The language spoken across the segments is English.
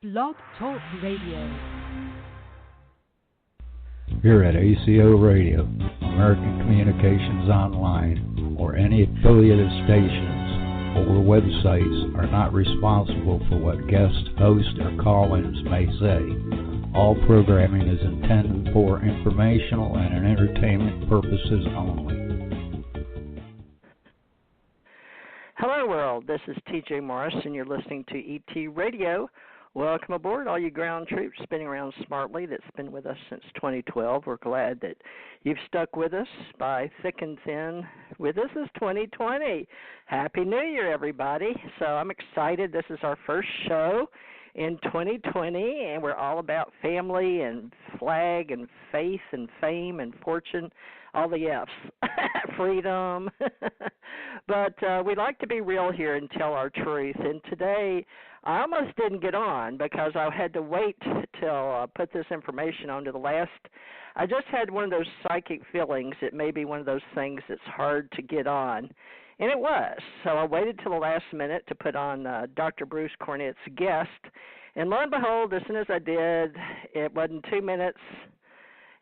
Blog Talk Radio. Here at ACO Radio, American Communications Online, or any affiliated stations or websites are not responsible for what guest hosts or call-ins may say. All programming is intended for informational and entertainment purposes only. Hello, world. This is TJ Morris, and you're listening to ET Radio. Welcome aboard, all you ground troops spinning around smartly that's been with us since 2012. We're glad that you've stuck with us by thick and thin. With us is 2020. Happy New Year, everybody. So I'm excited. This is our first show in 2020, and we're all about family and flag and faith and fame and fortune, all the F's, freedom. But we like to be real here and tell our truth. And today, I almost didn't get on because I had to wait till I put this information on to the last. I just had one of those psychic feelings. It may be one of those things that's hard to get on. And it was. So I waited till the last minute to put on Dr. Bruce Cornet's guest. And lo and behold, as soon as I did, it wasn't 2 minutes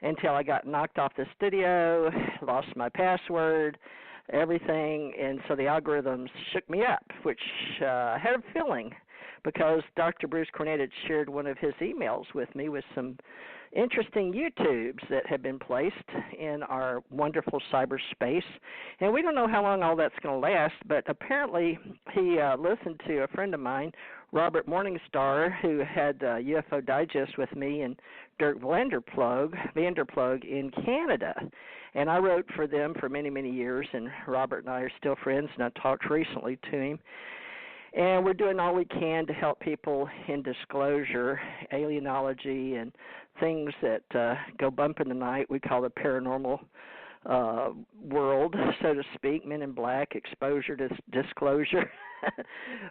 until I got knocked off the studio, lost my password, everything. And so the algorithms shook me up, which I had a feeling because Dr. Bruce Cornet had shared one of his emails with me with some interesting YouTubes that have been placed in our wonderful cyberspace. And we don't know how long all that's going to last, but apparently he listened to a friend of mine, Robert Morningstar, who had UFO Digest with me, and Dirk Vanderplug in Canada. And I wrote for them for many, many years, and Robert and I are still friends, and I talked recently to him. And we're doing all we can to help people in disclosure, alienology, and things that go bump in the night. We call the paranormal world, so to speak, Men in Black, exposure to disclosure.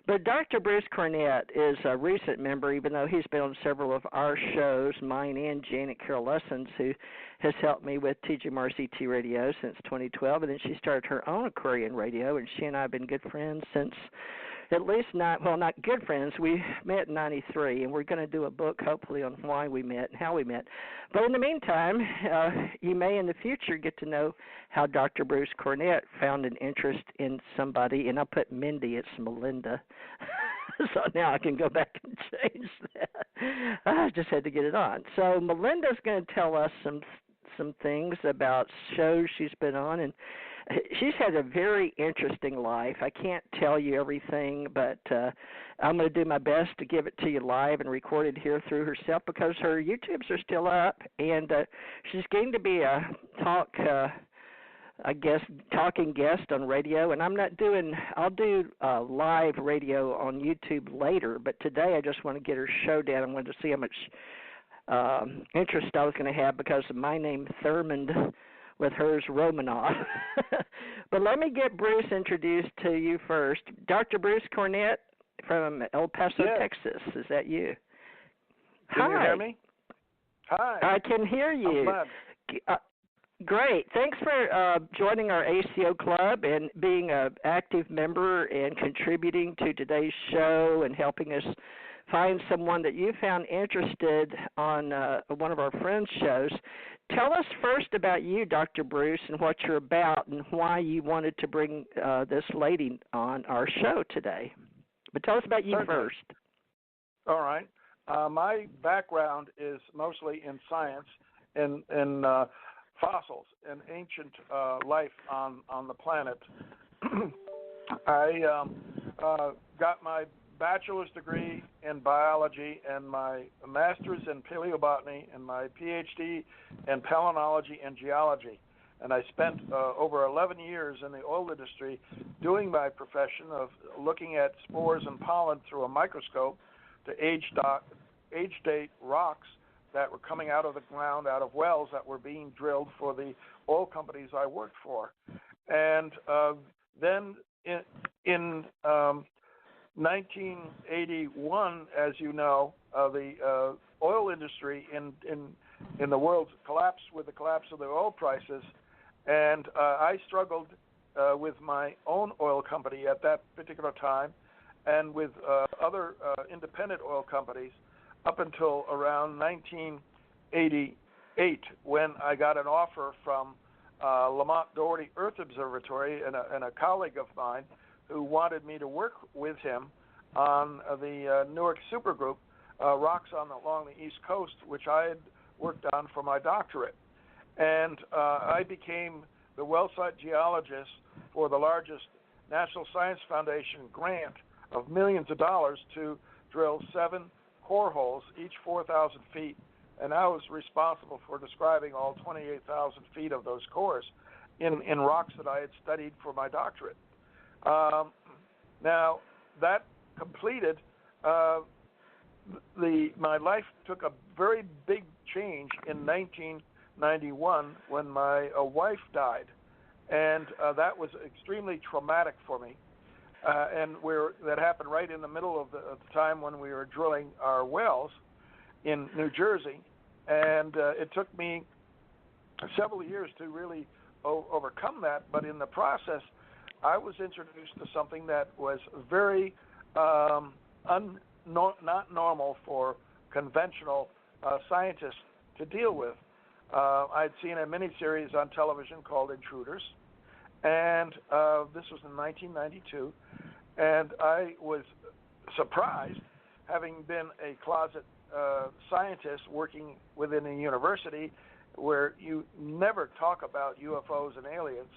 But Dr. Bruce Cornet is a recent member, even though he's been on several of our shows, mine and Janet Carroll Lessin's, who has helped me with TJ Mars ET Radio since 2012. And then she started her own Aquarian Radio, and she and I have been good friends since at least not good friends. We met in 93, and we're going to do a book hopefully on why we met and how we met. But in the meantime, you may in the future get to know how Dr. Bruce Cornet found an interest in somebody, and I put Mindy, it's Melinda. So now I can go back and change that. I just had to get it on. So Melinda's going to tell us some things about shows she's been on, and she's had a very interesting life. I can't tell you everything, but I'm going to do my best to give it to you live and record it here through herself because her YouTubes are still up, and she's going to be a talking guest on radio. And I'll do live radio on YouTube later, but today I just want to get her show down. I wanted to see how much interest I was going to have because of my name, Thurmond, with hers, Romanov. But let me get Bruce introduced to you first. Dr. Bruce Cornet from El Paso, yes. Texas. Is that you? Can you Hi. hear me? Hi. I can hear you. Great. Thanks for joining our ACO club and being an active member and contributing to today's show and helping us find someone that you found interested on one of our friends' shows. Tell us first about you, Dr. Bruce, and what you're about and why you wanted to bring this lady on our show today. But tell us about you first. All right. My background is mostly in science and fossils and ancient life on the planet. I got my bachelor's degree in biology and my master's in paleobotany and my PhD in palynology and geology. And I spent over 11 years in the oil industry doing my profession of looking at spores and pollen through a microscope to age-date rocks that were coming out of the ground, out of wells that were being drilled for the oil companies I worked for. And then in 1981, as you know, the oil industry in the world collapsed with the collapse of the oil prices, and I struggled with my own oil company at that particular time, and with other independent oil companies up until around 1988, when I got an offer from Lamont Doherty Earth Observatory and a colleague of mine who wanted me to work with him on the Newark supergroup, rocks along the East Coast, which I had worked on for my doctorate. And I became the well site geologist for the largest National Science Foundation grant of millions of dollars to drill 7 core holes, each 4,000 feet. And I was responsible for describing all 28,000 feet of those cores in rocks that I had studied for my doctorate. Now, that completed, my life took a very big change in 1991 when my wife died. And that was extremely traumatic for me. And that happened right in the middle of the time when we were drilling our wells in New Jersey. And it took me several years to really overcome that. But in the process, I was introduced to something that was very not normal for conventional scientists to deal with. I'd seen a miniseries on television called Intruders, and this was in 1992, and I was surprised, having been a closet scientist working within a university where you never talk about UFOs and aliens,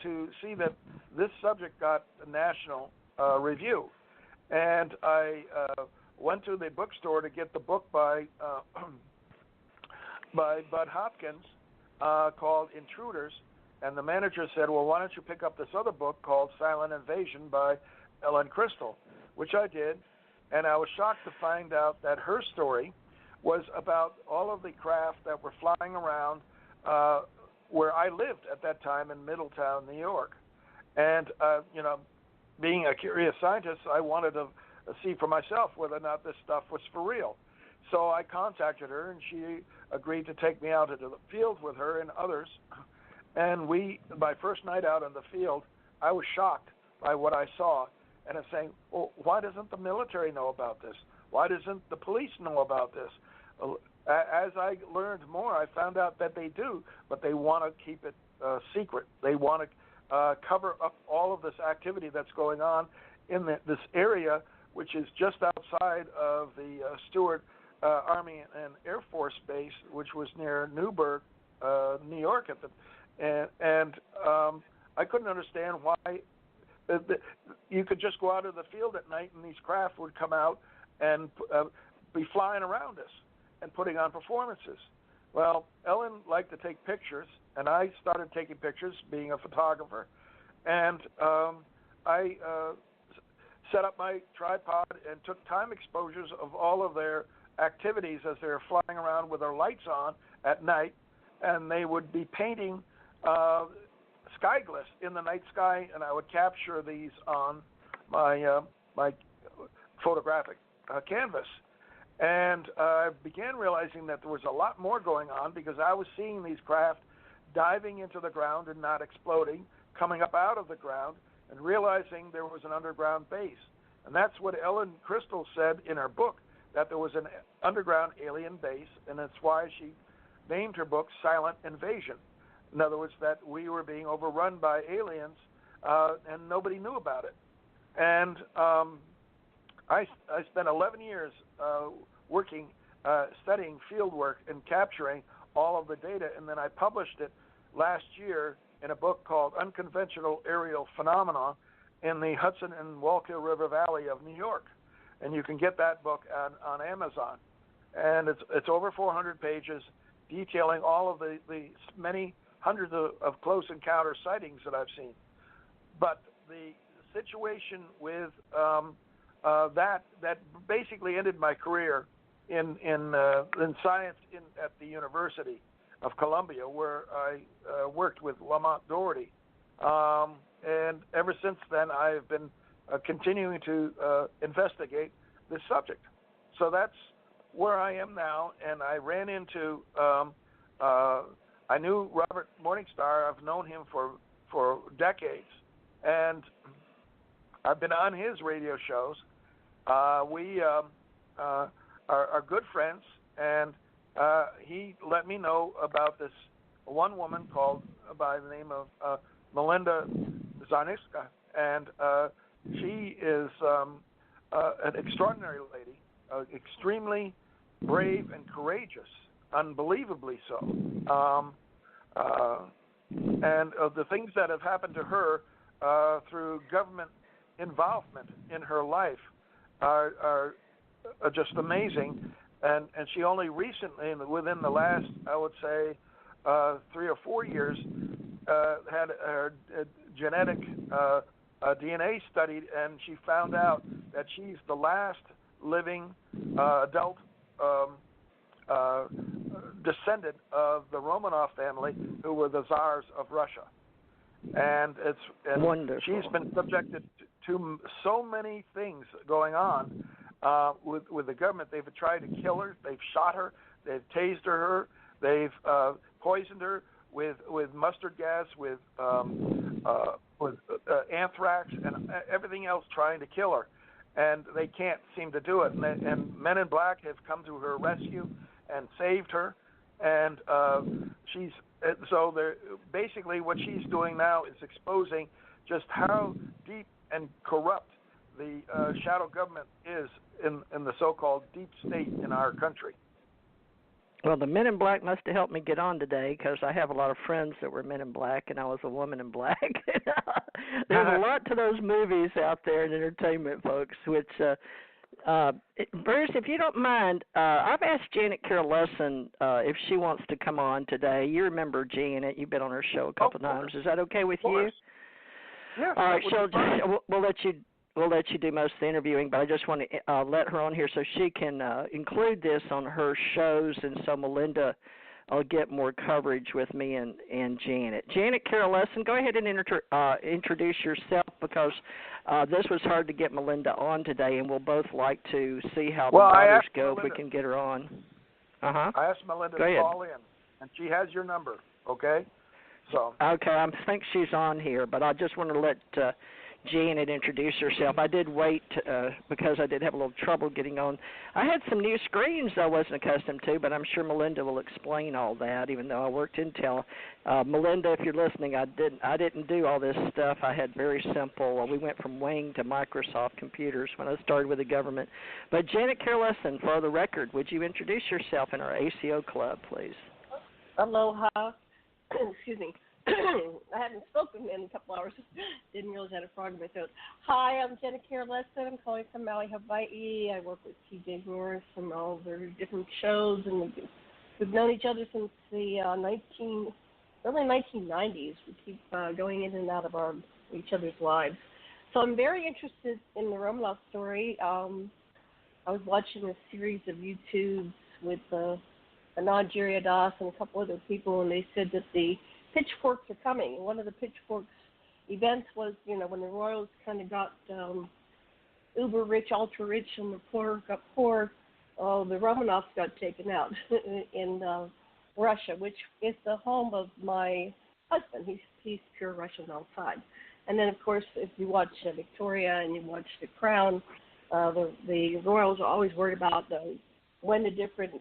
to see that this subject got a national review. And I went to the bookstore to get the book by Bud Hopkins called Intruders, and the manager said, well, why don't you pick up this other book called Silent Invasion by Ellen Crystal, which I did, and I was shocked to find out that her story was about all of the craft that were flying around where I lived at that time in Middletown, New York. And, being a curious scientist, I wanted to see for myself whether or not this stuff was for real. So I contacted her, and she agreed to take me out into the field with her and others. And my first night out in the field, I was shocked by what I saw. And I'm saying, well, why doesn't the military know about this? Why doesn't the police know about this? As I learned more, I found out that they do, but they want to keep it secret. They want to cover up all of this activity that's going on in this area, which is just outside of the Stewart Army and Air Force Base, which was near Newburgh, New York. And I couldn't understand why you could just go out of the field at night and these craft would come out and be flying around us and putting on performances. Well, Ellen liked to take pictures, and I started taking pictures, being a photographer. And I set up my tripod and took time exposures of all of their activities as they were flying around with their lights on at night, and they would be painting sky glyphs in the night sky, and I would capture these on my photographic canvas. And I began realizing that there was a lot more going on, because I was seeing these craft diving into the ground and not exploding, coming up out of the ground, and realizing there was an underground base. And that's what Ellen Crystal said in her book, that there was an underground alien base, and that's why she named her book Silent Invasion. In other words, that we were being overrun by aliens, and nobody knew about it. And I spent 11 years working, studying field work and capturing all of the data, and then I published it last year in a book called Unconventional Aerial Phenomena in the Hudson and Wallkill River Valley of New York. And you can get that book on Amazon. And it's over 400 pages detailing all of the many hundreds of close encounter sightings that I've seen. But the situation with that basically ended my career in science at the University of Columbia, where I worked with Lamont Doherty. And ever since then, I've been continuing to investigate this subject. So that's where I am now, and I ran into, I knew Robert Morningstar. I've known him for decades, and I've been on his radio shows. are good friends, and he let me know about this one woman called by the name of Melinda Czarneska, and she is an extraordinary lady, extremely brave and courageous, unbelievably so. And the things that have happened to her through government involvement in her life are just amazing. And she only recently, within the last, I would say, 3 or 4 years, had her genetic DNA studied, and she found out that she's the last living adult descendant of the Romanov family, who were the czars of Russia. And wonderful. She's been subjected to so many things going on with the government. They've tried to kill her. They've shot her. They've tased her. They've poisoned her with mustard gas, with anthrax, and everything else, trying to kill her. And they can't seem to do it. And Men in Black have come to her rescue and saved her. And so basically what she's doing now is exposing just how deep and corrupt the shadow government is in the so-called deep state in our country. Well, the Men in Black must have helped me get on today, because I have a lot of friends that were Men in Black, and I was a woman in black. There's a lot to those movies out there in entertainment, folks, which, Bruce, if you don't mind, I've asked Janet Carroll Lessin if she wants to come on today. You remember Janet. You've been on her show a couple times. Is that okay with you? Yes. All right, so we'll let you do most of the interviewing, but I just want to let her on here so she can include this on her shows, and so Melinda will get more coverage with me and Janet. Janet Carroll Lessin, go ahead and introduce yourself, because this was hard to get Melinda on today, and we'll both like to see how the waters go if we can get her on. I asked Melinda to call in, and she has your number, okay? So. Okay, I think she's on here, but I just want to let Janet introduce herself. I did wait because I did have a little trouble getting on. I had some new screens I wasn't accustomed to, but I'm sure Melinda will explain all that, even though I worked Intel. Melinda, if you're listening, I didn't do all this stuff. I had very simple. We went from Wing to Microsoft computers when I started with the government. But Janet Carroll Lessin, for the record, would you introduce yourself in our ACO club, please? Aloha. Excuse me. I haven't spoken in a couple hours. Didn't realize I had a frog in my throat. Hi, I'm Janet Carroll Lessin. I'm calling from Maui, Hawaii. I work with TJ Morris from all their different shows, and we've known each other since the early 1990s. We keep going in and out of each other's lives. So I'm very interested in the Romanov story. I was watching a series of YouTubes with Anand Giridharadas and a couple other people, and they said that the pitchforks are coming. And one of the pitchforks events was, when the royals kind of got uber rich, ultra rich, and the poor got poor, the Romanovs got taken out in Russia, which is the home of my husband. He's pure Russian outside. And then, of course, if you watch Victoria and you watch The Crown, the royals are always worried about when the different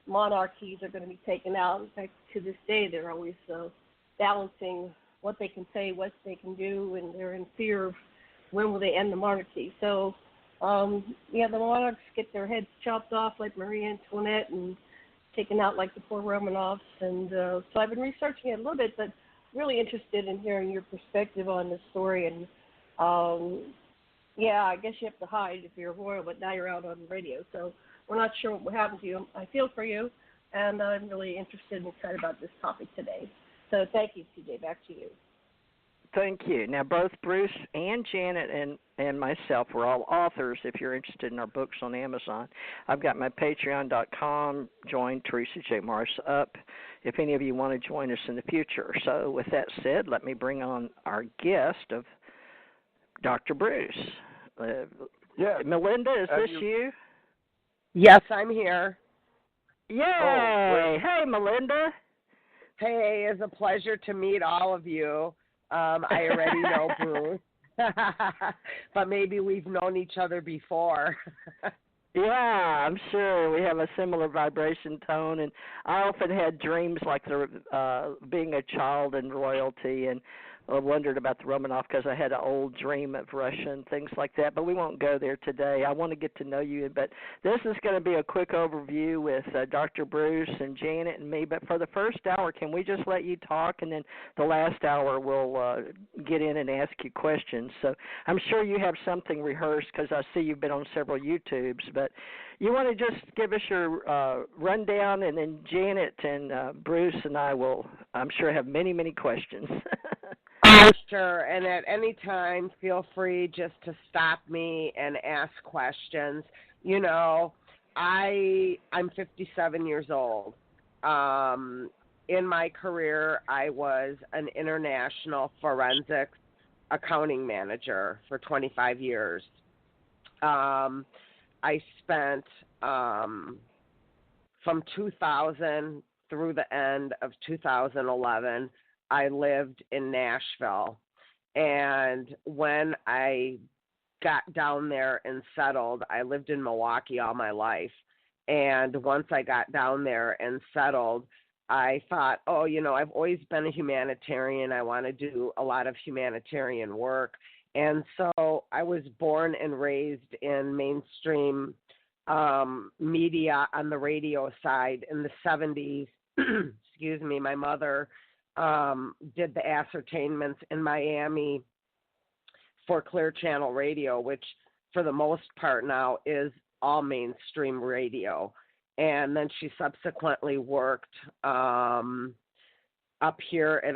monarchies are going to be taken out. In fact, to this day, they're always balancing what they can say, what they can do, and they're in fear of when will they end the monarchy. So, the monarchs get their heads chopped off like Marie Antoinette and taken out like the poor Romanovs. And so I've been researching it a little bit, but really interested in hearing your perspective on this story. And, I guess you have to hide if you're royal, but now you're out on the radio. So we're not sure what will happen to you. I feel for you, and I'm really interested and excited about this topic today. So thank you, TJ. Back to you. Thank you. Now, both Bruce and Janet and myself, we're all authors if you're interested in our books on Amazon. I've got my patreon.com, join Teresa J. Morris up, if any of you want to join us in the future. So with that said, let me bring on our guest of Dr. Bruce. Melinda, is this you? Yes, I'm here. Yay! Hey, Melinda. Hey, it's a pleasure to meet all of you. I already know Bruce, but maybe we've known each other before. Yeah, I'm sure we have a similar vibration tone, and I often had dreams like being a child in royalty, and wondered about the Romanov because I had an old dream of Russia and things like that. But we won't go there today. I want to get to know you, but this is going to be a quick overview with Dr. Bruce and Janet and me. But for the first hour, can we just let you talk, and then the last hour we'll get in and ask you questions. So I'm sure you have something rehearsed because I see you've been on several YouTubes, but you want to just give us your rundown, and then Janet and Bruce and I will, I'm sure, have many, many questions. Oh, sure. And at any time, feel free just to stop me and ask questions. You know, I'm 57 years old. In my career, I was an international forensics accounting manager for 25 years. I spent from 2000 through the end of 2011, I lived in Nashville. And when I got down there and settled, I lived in Milwaukee all my life. And once I got down there and settled, I thought, oh, you know, I've always been a humanitarian. I want to do a lot of humanitarian work. And so I was born and raised in mainstream media on the radio side in the 70s. Excuse me, my mother did the ascertainments in Miami for Clear Channel Radio, which for the most part now is all mainstream radio. And then she subsequently worked up here at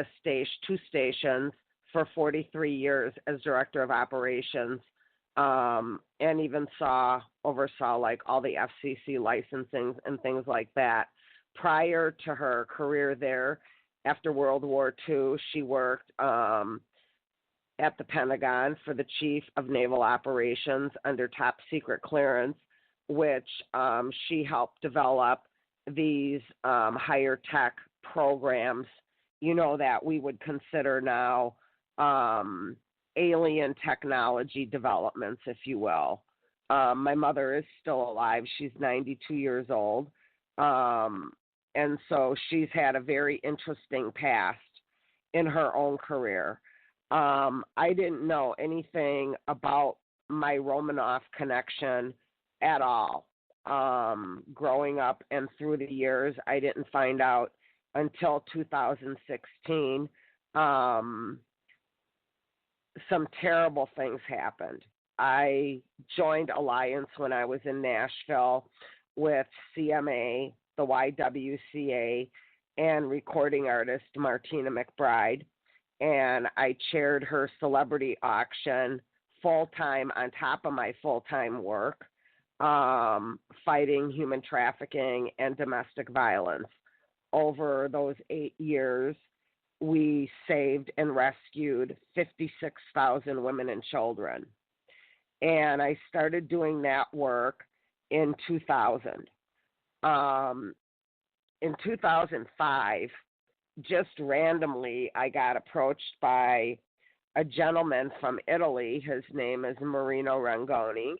two stations for 43 years as director of operations, and even oversaw like all the FCC licensing and things like that. Prior to her career there, after World War II, she worked at the Pentagon for the Chief of Naval Operations under top secret clearance, which she helped develop these higher tech programs, you know, that we would consider now alien technology developments, if you will. My mother is still alive. She's 92 years old. And so she's had a very interesting past in her own career. I didn't know anything about my Romanov connection at all. Growing up and through the years, I didn't find out until 2016. Some terrible things happened. I joined Alliance when I was in Nashville with CMA, the YWCA, and recording artist Martina McBride. And I chaired her celebrity auction full-time on top of my full-time work, fighting human trafficking and domestic violence. Over those 8 years, we saved and rescued 56,000 women and children. And I started doing that work in 2000. In 2005, just randomly, I got approached by a gentleman from Italy. His name is Marino Rangoni,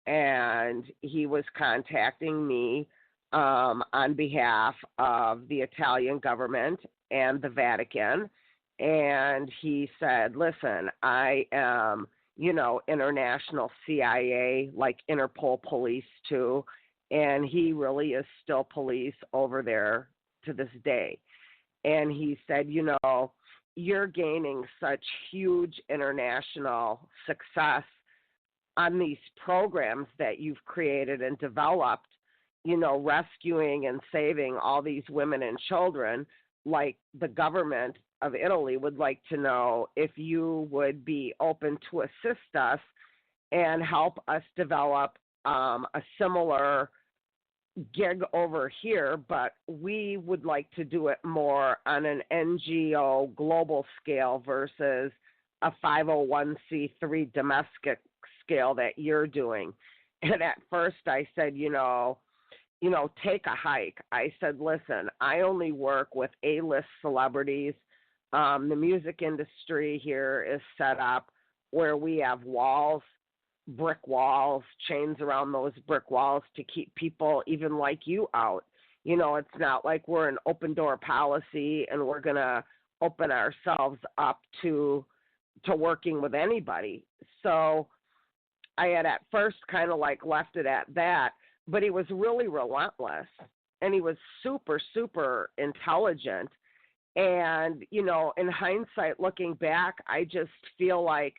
and he was contacting me on behalf of the Italian government and the Vatican. And he said, listen, I am, you know, international CIA, like Interpol police too. And he really is still police over there to this day. And he said, you know, you're gaining such huge international success on these programs that you've created and developed, you know, rescuing and saving all these women and children. Like the government of Italy would like to know if you would be open to assist us and help us develop a similar gig over here, but we would like to do it more on an NGO global scale versus a 501c3 domestic scale that you're doing. And at first I said, you know, take a hike. I said, listen, I only work with A-list celebrities. The music industry here is set up where we have walls brick walls, chains around those brick walls to keep people even like you out. You know, it's not like we're an open door policy and we're going to open ourselves up to working with anybody. So I had at first kind of like left it at that, but he was really relentless and he was super, super intelligent. And, you know, in hindsight, looking back, I just feel like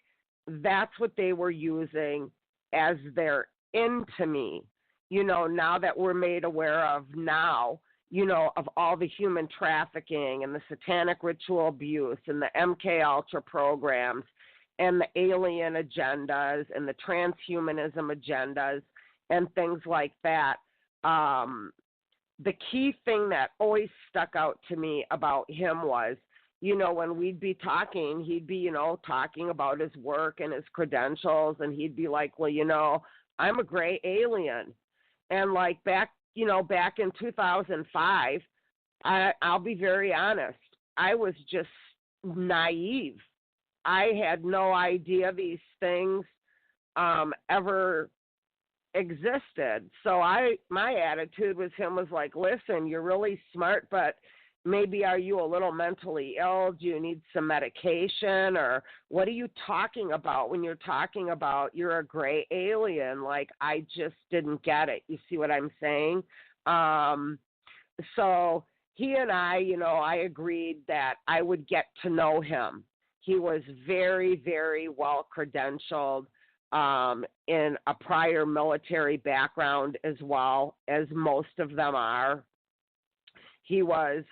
that's what they were using as their into me. You know, now that we're made aware of now, you know, of all the human trafficking and the satanic ritual abuse and the MK Ultra programs and the alien agendas and the transhumanism agendas and things like that. The key thing that always stuck out to me about him was, you know, when we'd be talking, he'd be, you know, talking about his work and his credentials, and he'd be like, well, you know, I'm a gray alien. And like back in 2005, I'll be very honest, I was just naive. I had no idea these things ever existed. So my attitude with him was like, listen, you're really smart, but maybe are you a little mentally ill? Do you need some medication? Or what are you talking about when you're talking about you're a gray alien? Like, I just didn't get it. You see what I'm saying? So he and I, you know, I agreed that I would get to know him. He was very, very well credentialed in a prior military background as well, as most of them are. He was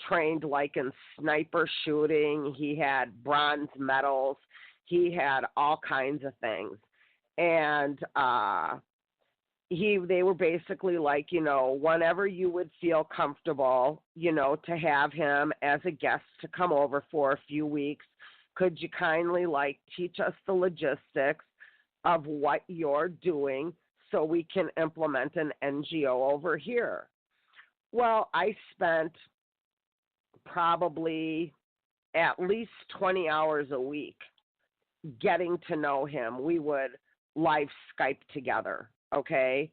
trained like in sniper shooting. He had bronze medals. He had all kinds of things. And they were basically like, you know, whenever you would feel comfortable, you know, to have him as a guest to come over for a few weeks, could you kindly like teach us the logistics of what you're doing so we can implement an NGO over here? Well, I spent probably at least 20 hours a week getting to know him. We would live Skype together, okay?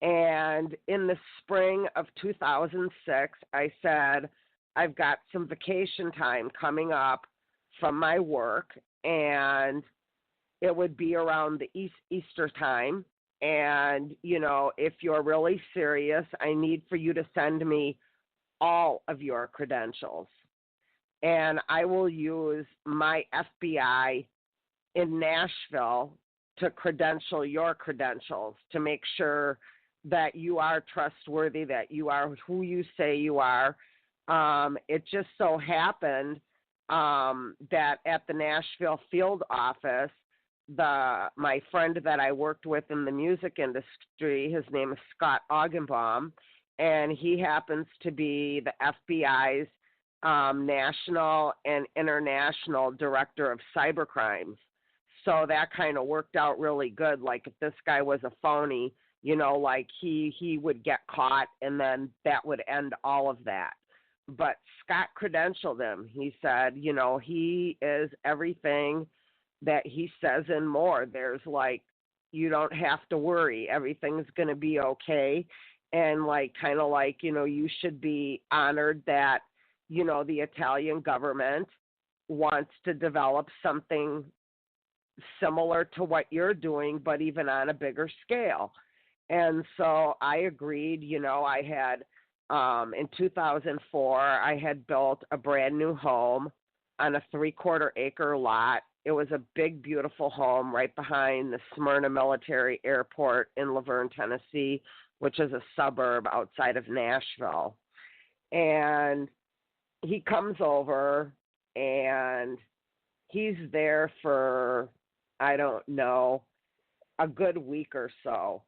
And in the spring of 2006, I said, I've got some vacation time coming up from my work, and it would be around the Easter time. And, you know, if you're really serious, I need for you to send me all of your credentials. And I will use my FBI in Nashville to credential your credentials to make sure that you are trustworthy, that you are who you say you are. It just so happened that at the Nashville field office, my friend that I worked with in the music industry, his name is Scott Augenbaum, and he happens to be the FBI's national and international director of cybercrimes. So that kind of worked out really good. Like if this guy was a phony, you know, like he would get caught and then that would end all of that. But Scott credentialed him. He said, you know, he is everything that he says and more. There's like, you don't have to worry. Everything's going to be okay. And like, kind of like, you know, you should be honored that, you know, the Italian government wants to develop something similar to what you're doing, but even on a bigger scale. And so I agreed. You know, I had, in 2004, I had built a brand new home on a 3/4 acre lot. It was a big, beautiful home right behind the Smyrna Military Airport in Laverne, Tennessee, which is a suburb outside of Nashville. And he comes over and he's there for, I don't know, a good week or so.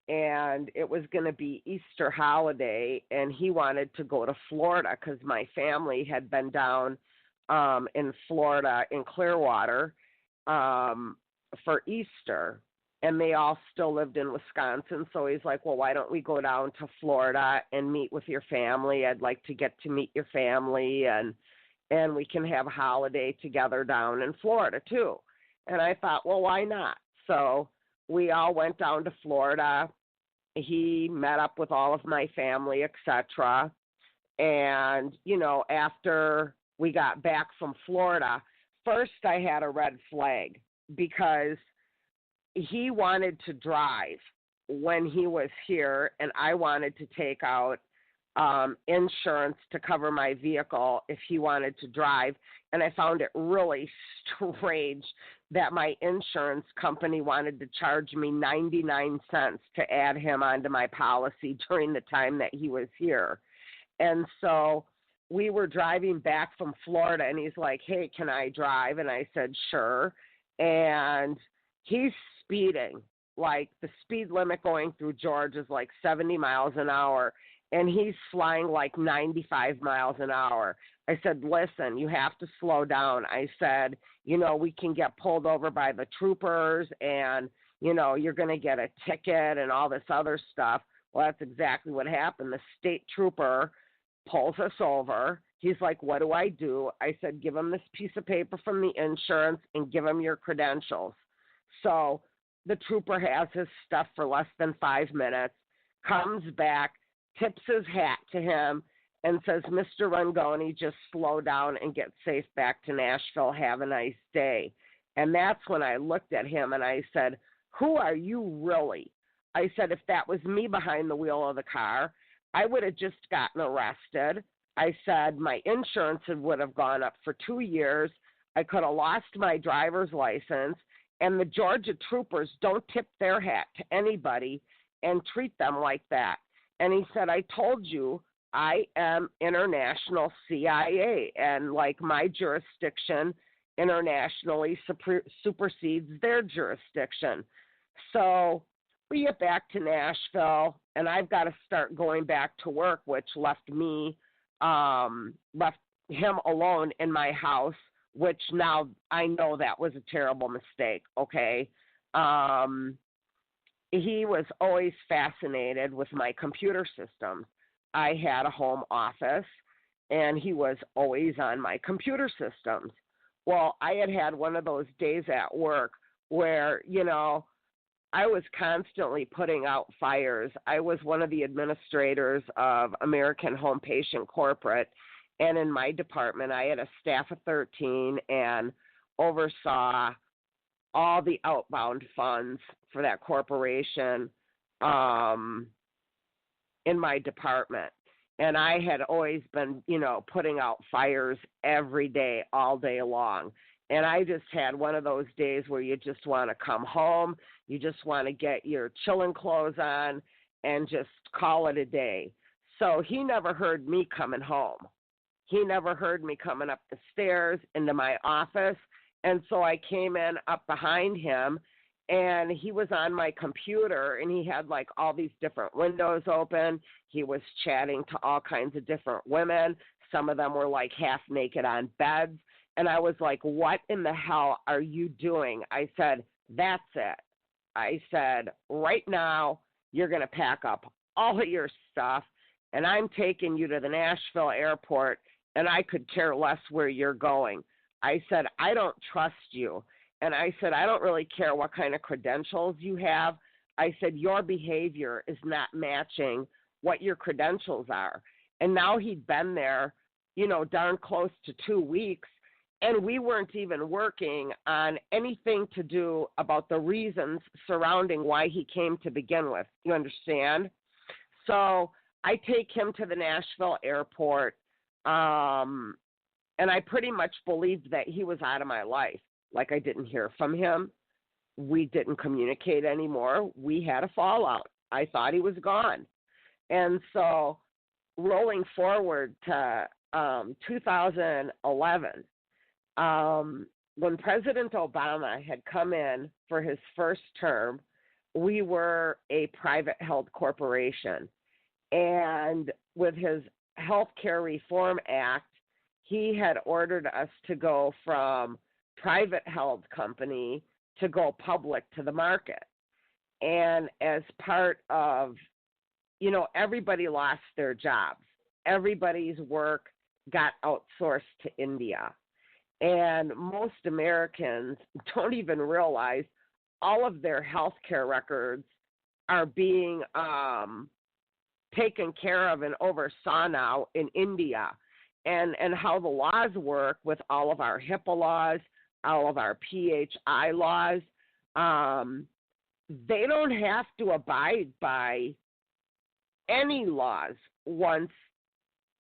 And it was going to be Easter holiday, and he wanted to go to Florida because my family had been down in Florida, in Clearwater, for Easter. And they all still lived in Wisconsin. So he's like, well, why don't we go down to Florida and meet with your family? I'd like to get to meet your family, and we can have a holiday together down in Florida too. And I thought, well, why not? So we all went down to Florida. He met up with all of my family, etc. And, after we got back from Florida, first I had a red flag because he wanted to drive when he was here, and I wanted to take out insurance to cover my vehicle if he wanted to drive. And I found it really strange that my insurance company wanted to charge me 99 cents to add him onto my policy during the time that he was here. And so we were driving back from Florida, and he's like, hey, can I drive? And I said, sure. And he's speeding. Like, the speed limit going through Georgia is like 70 miles an hour, and he's flying like 95 miles an hour. I said, listen, you have to slow down. I said, we can get pulled over by the troopers, and, you're going to get a ticket and all this other stuff. Well, that's exactly what happened. The state trooper pulls us over. He's like, what do I do? I said, give him this piece of paper from the insurance and give him your credentials. So the trooper has his stuff for less than 5 minutes, comes back, tips his hat to him, and says, Mr. Rangoni, just slow down and get safe back to Nashville. Have a nice day. And that's when I looked at him and I said, who are you really? I said, if that was me behind the wheel of the car, I would have just gotten arrested. I said, my insurance would have gone up for 2 years. I could have lost my driver's license. And the Georgia troopers don't tip their hat to anybody and treat them like that. And he said, I told you I am international CIA, and like my jurisdiction internationally supersedes their jurisdiction. So we get back to Nashville, and I've got to start going back to work, which left him alone in my house, which now I know that was a terrible mistake, okay? He was always fascinated with my computer systems. I had a home office, and he was always on my computer systems. Well, I had one of those days at work where, I was constantly putting out fires. I was one of the administrators of American Home Patient Corporate, and in my department, I had a staff of 13 and oversaw all the outbound funds for that corporation in my department. And I had always been, putting out fires every day, all day long. And I just had one of those days where you just want to come home, you just want to get your chilling clothes on and just call it a day. So he never heard me coming home. He never heard me coming up the stairs into my office. And so I came in up behind him, and he was on my computer, and he had like all these different windows open. He was chatting to all kinds of different women. Some of them were like half naked on beds. And I was like, what in the hell are you doing? I said, that's it. I said, right now, you're going to pack up all of your stuff, and I'm taking you to the Nashville airport, and I could care less where you're going. I said, I don't trust you. And I said, I don't really care what kind of credentials you have. I said, your behavior is not matching what your credentials are. And now he'd been there, darn close to 2 weeks, and we weren't even working on anything to do about the reasons surrounding why he came to begin with. You understand? So I take him to the Nashville airport, and I pretty much believed that he was out of my life. Like, I didn't hear from him. We didn't communicate anymore. We had a fallout. I thought he was gone. And so rolling forward to 2011, when President Obama had come in for his first term, we were a private held corporation. And with his Health Care Reform Act, he had ordered us to go from private held company to go public to the market. And as part of, everybody lost their jobs. Everybody's work got outsourced to India. And most Americans don't even realize all of their health care records are being taken care of and oversaw now in India, and how the laws work with all of our HIPAA laws, all of our PHI laws. They don't have to abide by any laws once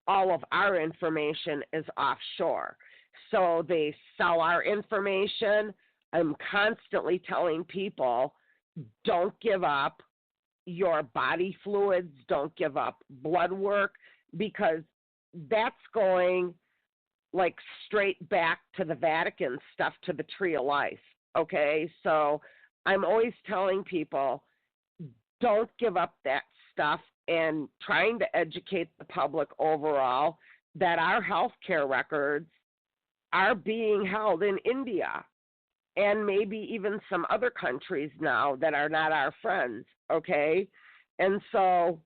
all of our information is offshore. So they sell our information. I'm constantly telling people, don't give up your body fluids, don't give up blood work, because that's going like straight back to the Vatican stuff, to the tree of life. Okay, so I'm always telling people, don't give up that stuff, and trying to educate the public overall that our health care records are being held in India and maybe even some other countries now that are not our friends, okay? And so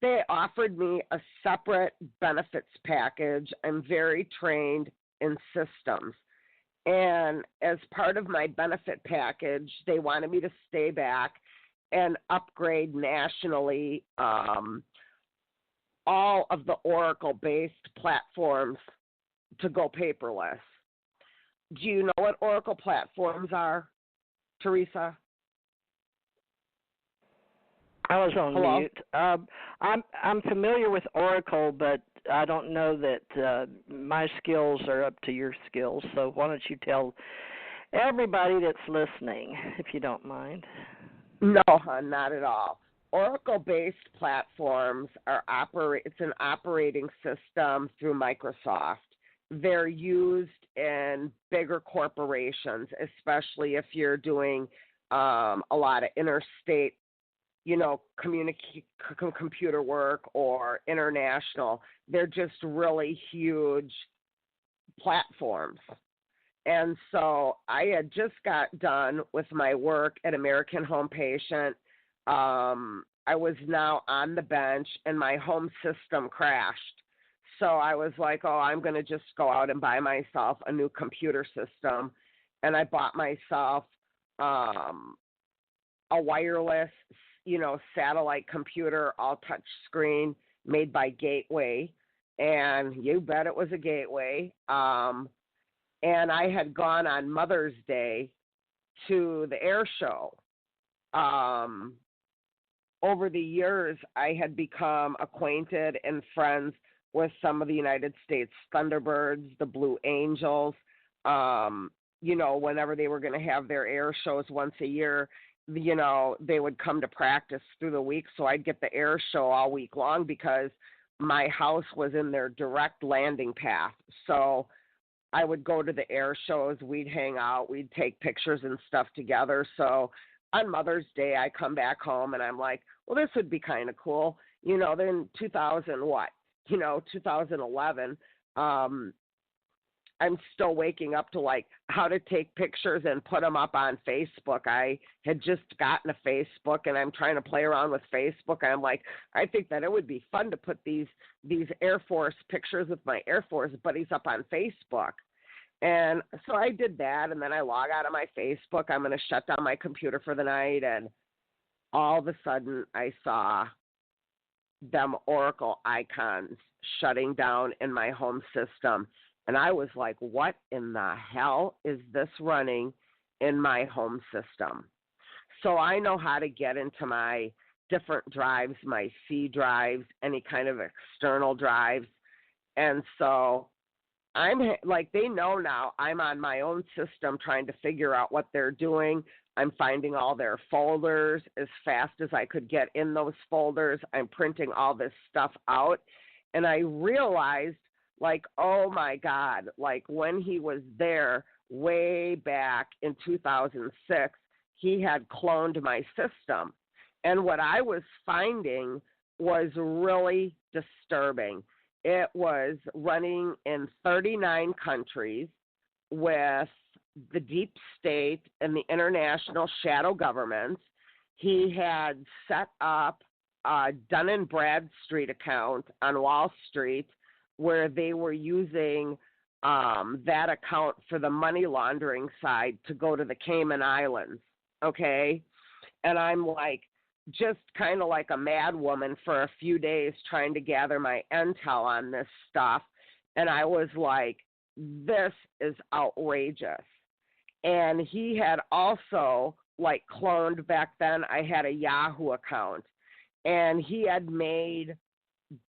they offered me a separate benefits package. I'm very trained in systems. And as part of my benefit package, they wanted me to stay back and upgrade nationally all of the Oracle-based platforms to go paperless. Do you know what Oracle platforms are, Teresa? I was on Hello? mute. I'm familiar with Oracle, but I don't know that my skills are up to your skills. So why don't you tell everybody that's listening, if you don't mind? No, hon, not at all. Oracle-based platforms it's an operating system through Microsoft. They're used in bigger corporations, especially if you're doing a lot of interstate, computer work or international. They're just really huge platforms. And so I had just got done with my work at American Home Patient. I was now on the bench, and my home system crashed. So I was like, I'm going to just go out and buy myself a new computer system. And I bought myself a wireless, satellite computer, all touch screen, made by Gateway. And you bet it was a Gateway. And I had gone on Mother's Day to the air show. Over the years, I had become acquainted and friends with some of the United States Thunderbirds, the Blue Angels. Whenever they were going to have their air shows once a year, they would come to practice through the week. So I'd get the air show all week long because my house was in their direct landing path. So I would go to the air shows, we'd hang out, we'd take pictures and stuff together. So on Mother's Day, I come back home and I'm like, well, this would be kind of cool. Then 2011, I'm still waking up to how to take pictures and put them up on Facebook. I had just gotten a Facebook and I'm trying to play around with Facebook. I'm like, I think that it would be fun to put these Air Force pictures with my Air Force buddies up on Facebook. And so I did that, and then I log out of my Facebook. I'm going to shut down my computer for the night, and all of a sudden I saw them Oracle icons shutting down in my home system. And I was like, what in the hell is this running in my home system? So I know how to get into my different drives, my C drives, any kind of external drives. And so I'm like, they know now I'm on my own system trying to figure out what they're doing. I'm finding all their folders as fast as I could get in those folders. I'm printing all this stuff out. And I realized, oh my God, when he was there way back in 2006, he had cloned my system. And what I was finding was really disturbing. It was running in 39 countries with the deep state and the international shadow governments. He had set up a Dun & Bradstreet account on Wall Street where they were using that account for the money laundering side to go to the Cayman Islands. okay? And I'm like, just kind of like a mad woman for a few days trying to gather my intel on this stuff. And I was like, this is outrageous. And he had also, like, cloned back then. I had a Yahoo account, and he had made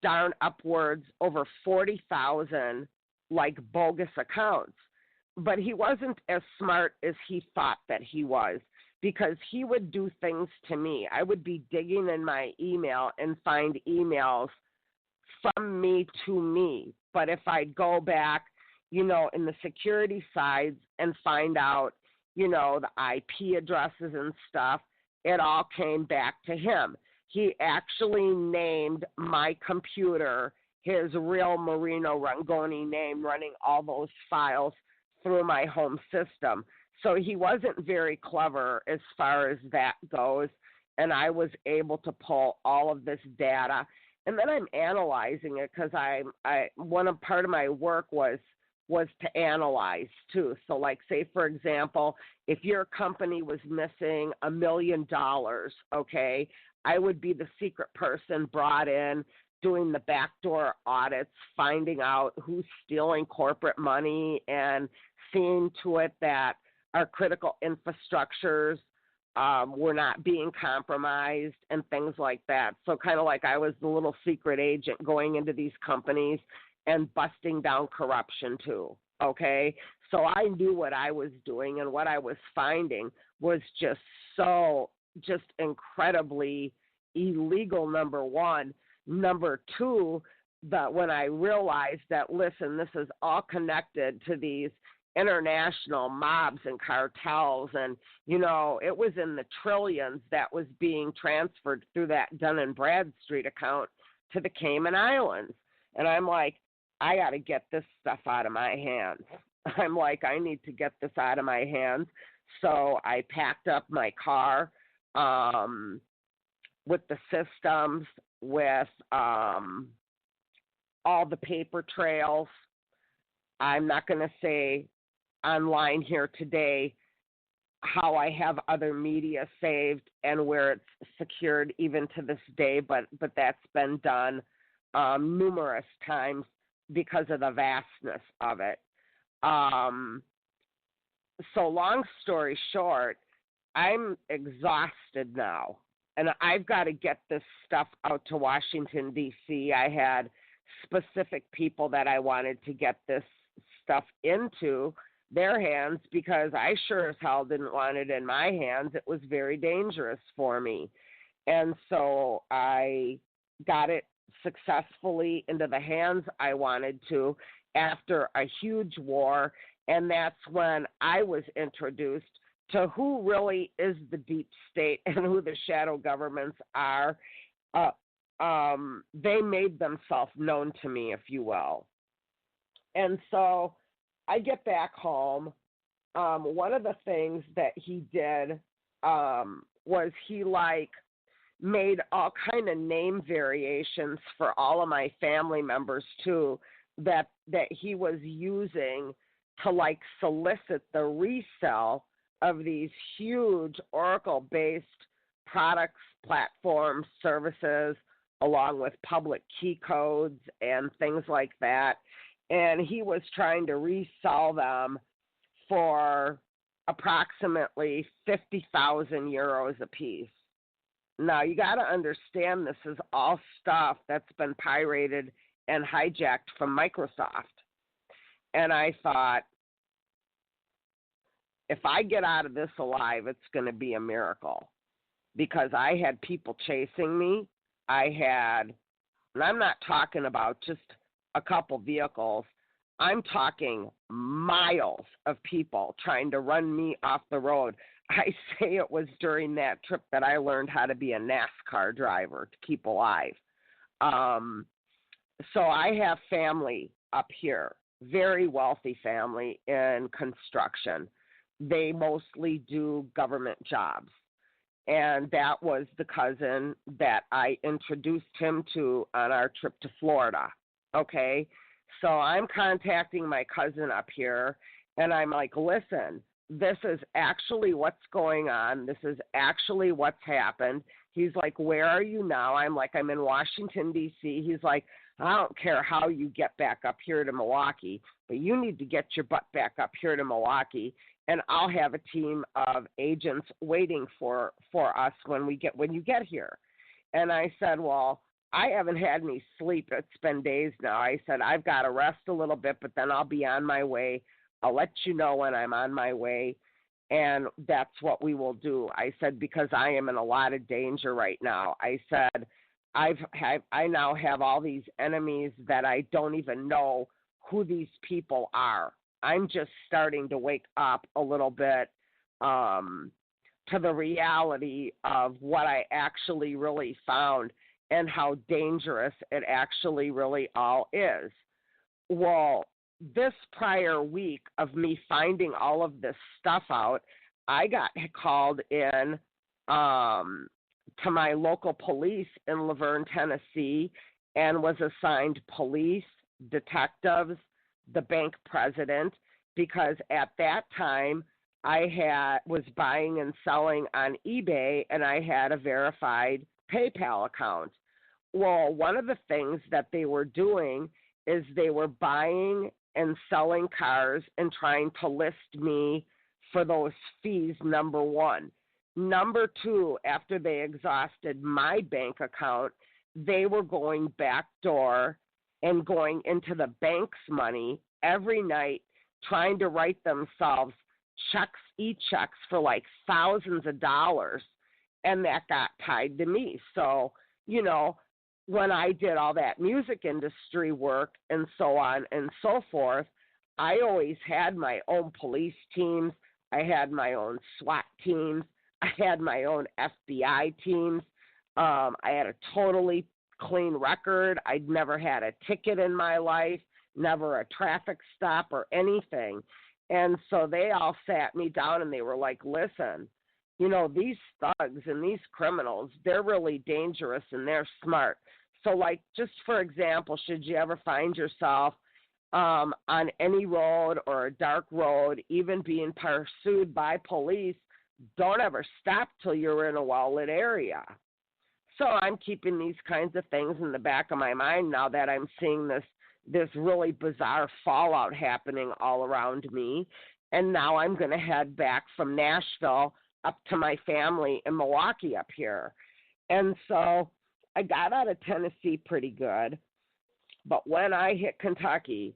darn upwards over 40,000, like, bogus accounts. But he wasn't as smart as he thought that he was, because he would do things to me. I would be digging in my email and find emails from me to me. But if I'd go back, in the security sides and find out, the IP addresses and stuff, it all came back to him. He actually named my computer his real Marino Rangoni name, running all those files through my home system. So he wasn't very clever as far as that goes, and I was able to pull all of this data. And then I'm analyzing it, because part of my work was to analyze too. So, like, say for example, if your company was missing $1 million, okay, I would be the secret person brought in doing the backdoor audits, finding out who's stealing corporate money and seeing to it that our critical infrastructures were not being compromised and things like that. So kind of like I was the little secret agent going into these companies and busting down corruption too, okay? So I knew what I was doing, and what I was finding was just incredibly illegal, number one. Number two, that when I realized that, listen, this is all connected to these international mobs and cartels, and, it was in the trillions that was being transferred through that Dun & Bradstreet account to the Cayman Islands. And I'm like, I got to get this stuff out of my hands. I'm like, I need to get this out of my hands. So I packed up my car with the systems, with all the paper trails. I'm not going to say online here today how I have other media saved and where it's secured even to this day, but that's been done numerous times because of the vastness of it. So long story short, I'm exhausted now, and I've got to get this stuff out to Washington, D.C. I had specific people that I wanted to get this stuff into their hands, because I sure as hell didn't want it in my hands. It was very dangerous for me. And so I got it successfully into the hands I wanted to after a huge war, and that's when I was introduced to who really is the deep state and who the shadow governments are. They made themselves known to me, if you will. And so I get back home. One of the things that he did was he made all kind of name variations for all of my family members too, that he was using to solicit the resale of these huge Oracle-based products, platforms, services, along with public key codes and things like that. And he was trying to resell them for approximately 50,000 euros a piece. Now, you got to understand, this is all stuff that's been pirated and hijacked from Microsoft. And I thought, if I get out of this alive, it's going to be a miracle, because I had people chasing me. And I'm not talking about just a couple vehicles. I'm talking miles of people trying to run me off the road. I say it was during that trip that I learned how to be a NASCAR driver to keep alive. So I have family up here, very wealthy family in construction. They mostly do government jobs. And that was the cousin that I introduced him to on our trip to Florida. Okay, so I'm contacting my cousin up here, and I'm like, listen, this is actually what's going on. This is actually what's happened. He's like, where are you now? I'm like, I'm in Washington, D.C. He's like, I don't care how you get back up here to Milwaukee, but you need to get your butt back up here to Milwaukee, and I'll have a team of agents waiting for us when you get here. And I said, well, I haven't had any sleep. It's been days now. I said, I've got to rest a little bit, but then I'll be on my way. I'll let you know when I'm on my way, and that's what we will do. I said, because I am in a lot of danger right now. I said, I now have all these enemies that I don't even know who these people are. I'm just starting to wake up a little bit to the reality of what I actually really found and how dangerous it actually really all is. Well, this prior week of me finding all of this stuff out, I got called in to my local police in Laverne, Tennessee, and was assigned police, detectives, the bank president, because at that time I was buying and selling on eBay, and I had a verified PayPal account. Well, one of the things that they were doing is they were buying and selling cars and trying to list me for those fees, number one. Number two, after they exhausted my bank account, they were going backdoor and going into the bank's money every night, trying to write themselves checks, e-checks for like thousands of dollars, and that got tied to me. So, when I did all that music industry work and so on and so forth, I always had my own police teams. I had my own SWAT teams. I had my own FBI teams. I had a totally clean record. I'd never had a ticket in my life, never a traffic stop or anything. And so they all sat me down and they were like, listen, these thugs and these criminals, they're really dangerous and they're smart. So, like, just for example, should you ever find yourself on any road or a dark road, even being pursued by police, don't ever stop till you're in a well-lit area. So I'm keeping these kinds of things in the back of my mind now that I'm seeing this really bizarre fallout happening all around me. And now I'm going to head back from Nashville up to my family in Milwaukee up here. And so I got out of Tennessee pretty good. But when I hit Kentucky,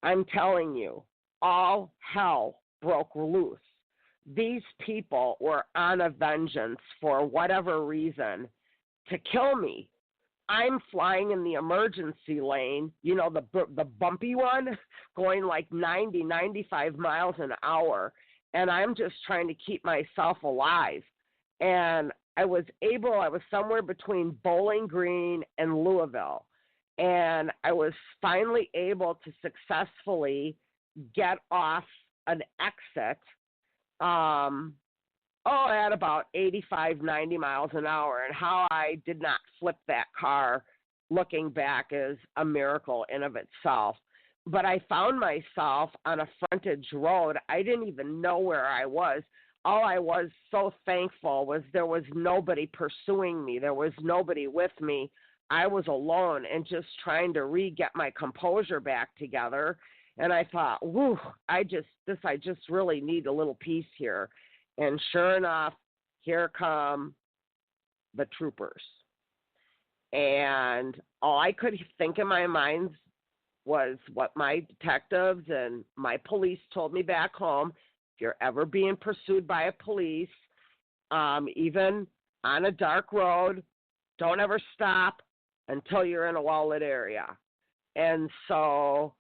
I'm telling you, all hell broke loose. These people were on a vengeance for whatever reason to kill me. I'm flying in the emergency lane, the bumpy one, going like 90, 95 miles an hour, and I'm just trying to keep myself alive. And I was somewhere between Bowling Green and Louisville, and I was finally able to successfully get off an exit at about 85, 90 miles an hour. And how I did not flip that car looking back is a miracle in of itself. But I found myself on a frontage road. I didn't even know where I was. All I was so thankful was there was nobody pursuing me. There was nobody with me. I was alone and just trying to get my composure back together. And I thought, whew, I just really need a little peace here. And sure enough, here come the troopers. And all I could think in my mind was what my detectives and my police told me back home. If you're ever being pursued by a police, even on a dark road, don't ever stop until you're in a well-lit area. And so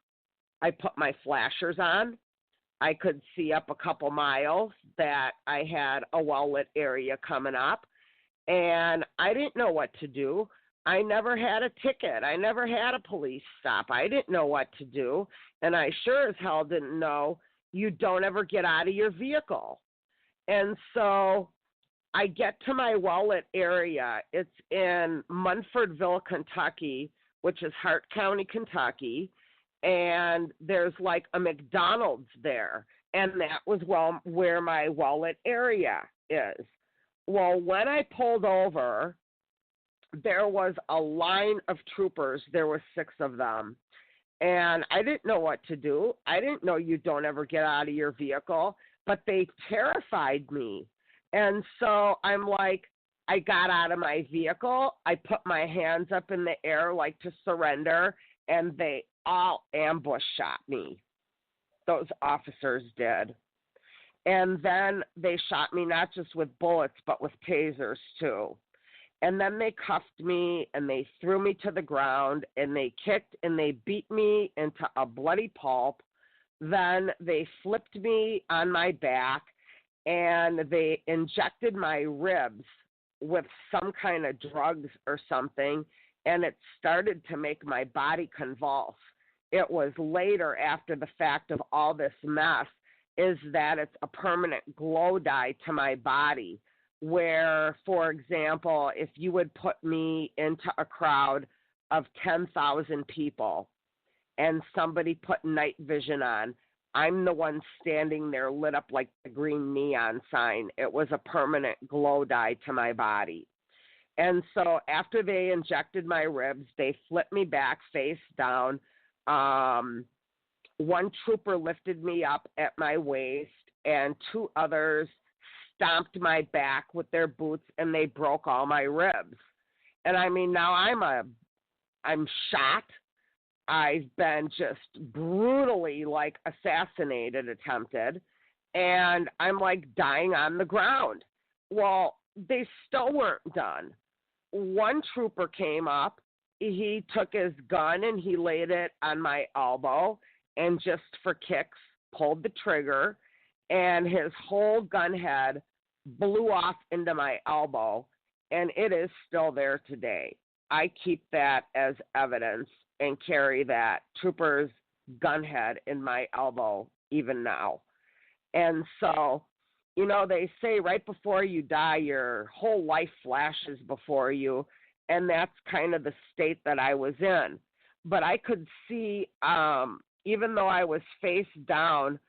I put my flashers on. I could see up a couple miles that I had a well-lit area coming up, and I didn't know what to do. I never had a ticket. I never had a police stop. I didn't know what to do, and I sure as hell didn't know you don't ever get out of your vehicle. And so I get to my well-lit area. It's in Munfordville, Kentucky, which is Hart County, Kentucky. And there's like a McDonald's there. and that was where my wallet area is. Well, when I pulled over, there was a line of troopers. There were 6 of them. And I didn't know what to do. I didn't know you don't ever get out of your vehicle, but they terrified me. And so I'm like, I got out of my vehicle. I put my hands up in the air like to surrender, and they all ambush shot me. Those officers did. And then they shot me not just with bullets, but with tasers too. And then they cuffed me, and they threw me to the ground, and they kicked and they beat me into a bloody pulp. Then they flipped me on my back, and they injected my ribs with some kind of drugs or something, and it started to make my body convulse. It was later, after the fact of all this mess, is that it's a permanent glow dye to my body, where, for example, if you would put me into a crowd of 10,000 people and somebody put night vision on, I'm the one standing there lit up like the green neon sign. It was a permanent glow dye to my body. And so after they injected my ribs, they flipped me back face down. One trooper lifted me up at my waist, and 2 others stomped my back with their boots, and they broke all my ribs. And I mean, now I'm shot. I've been just brutally like assassinated, attempted, and I'm like dying on the ground. Well, they still weren't done. One trooper came up. He took his gun and he laid it on my elbow, and just for kicks pulled the trigger, and his whole gun head blew off into my elbow, and it is still there today. I keep that as evidence and carry that trooper's gun head in my elbow even now. And so, you know, they say right before you die, your whole life flashes before you, and that's kind of the state that I was in. But I could see, even though I was face down,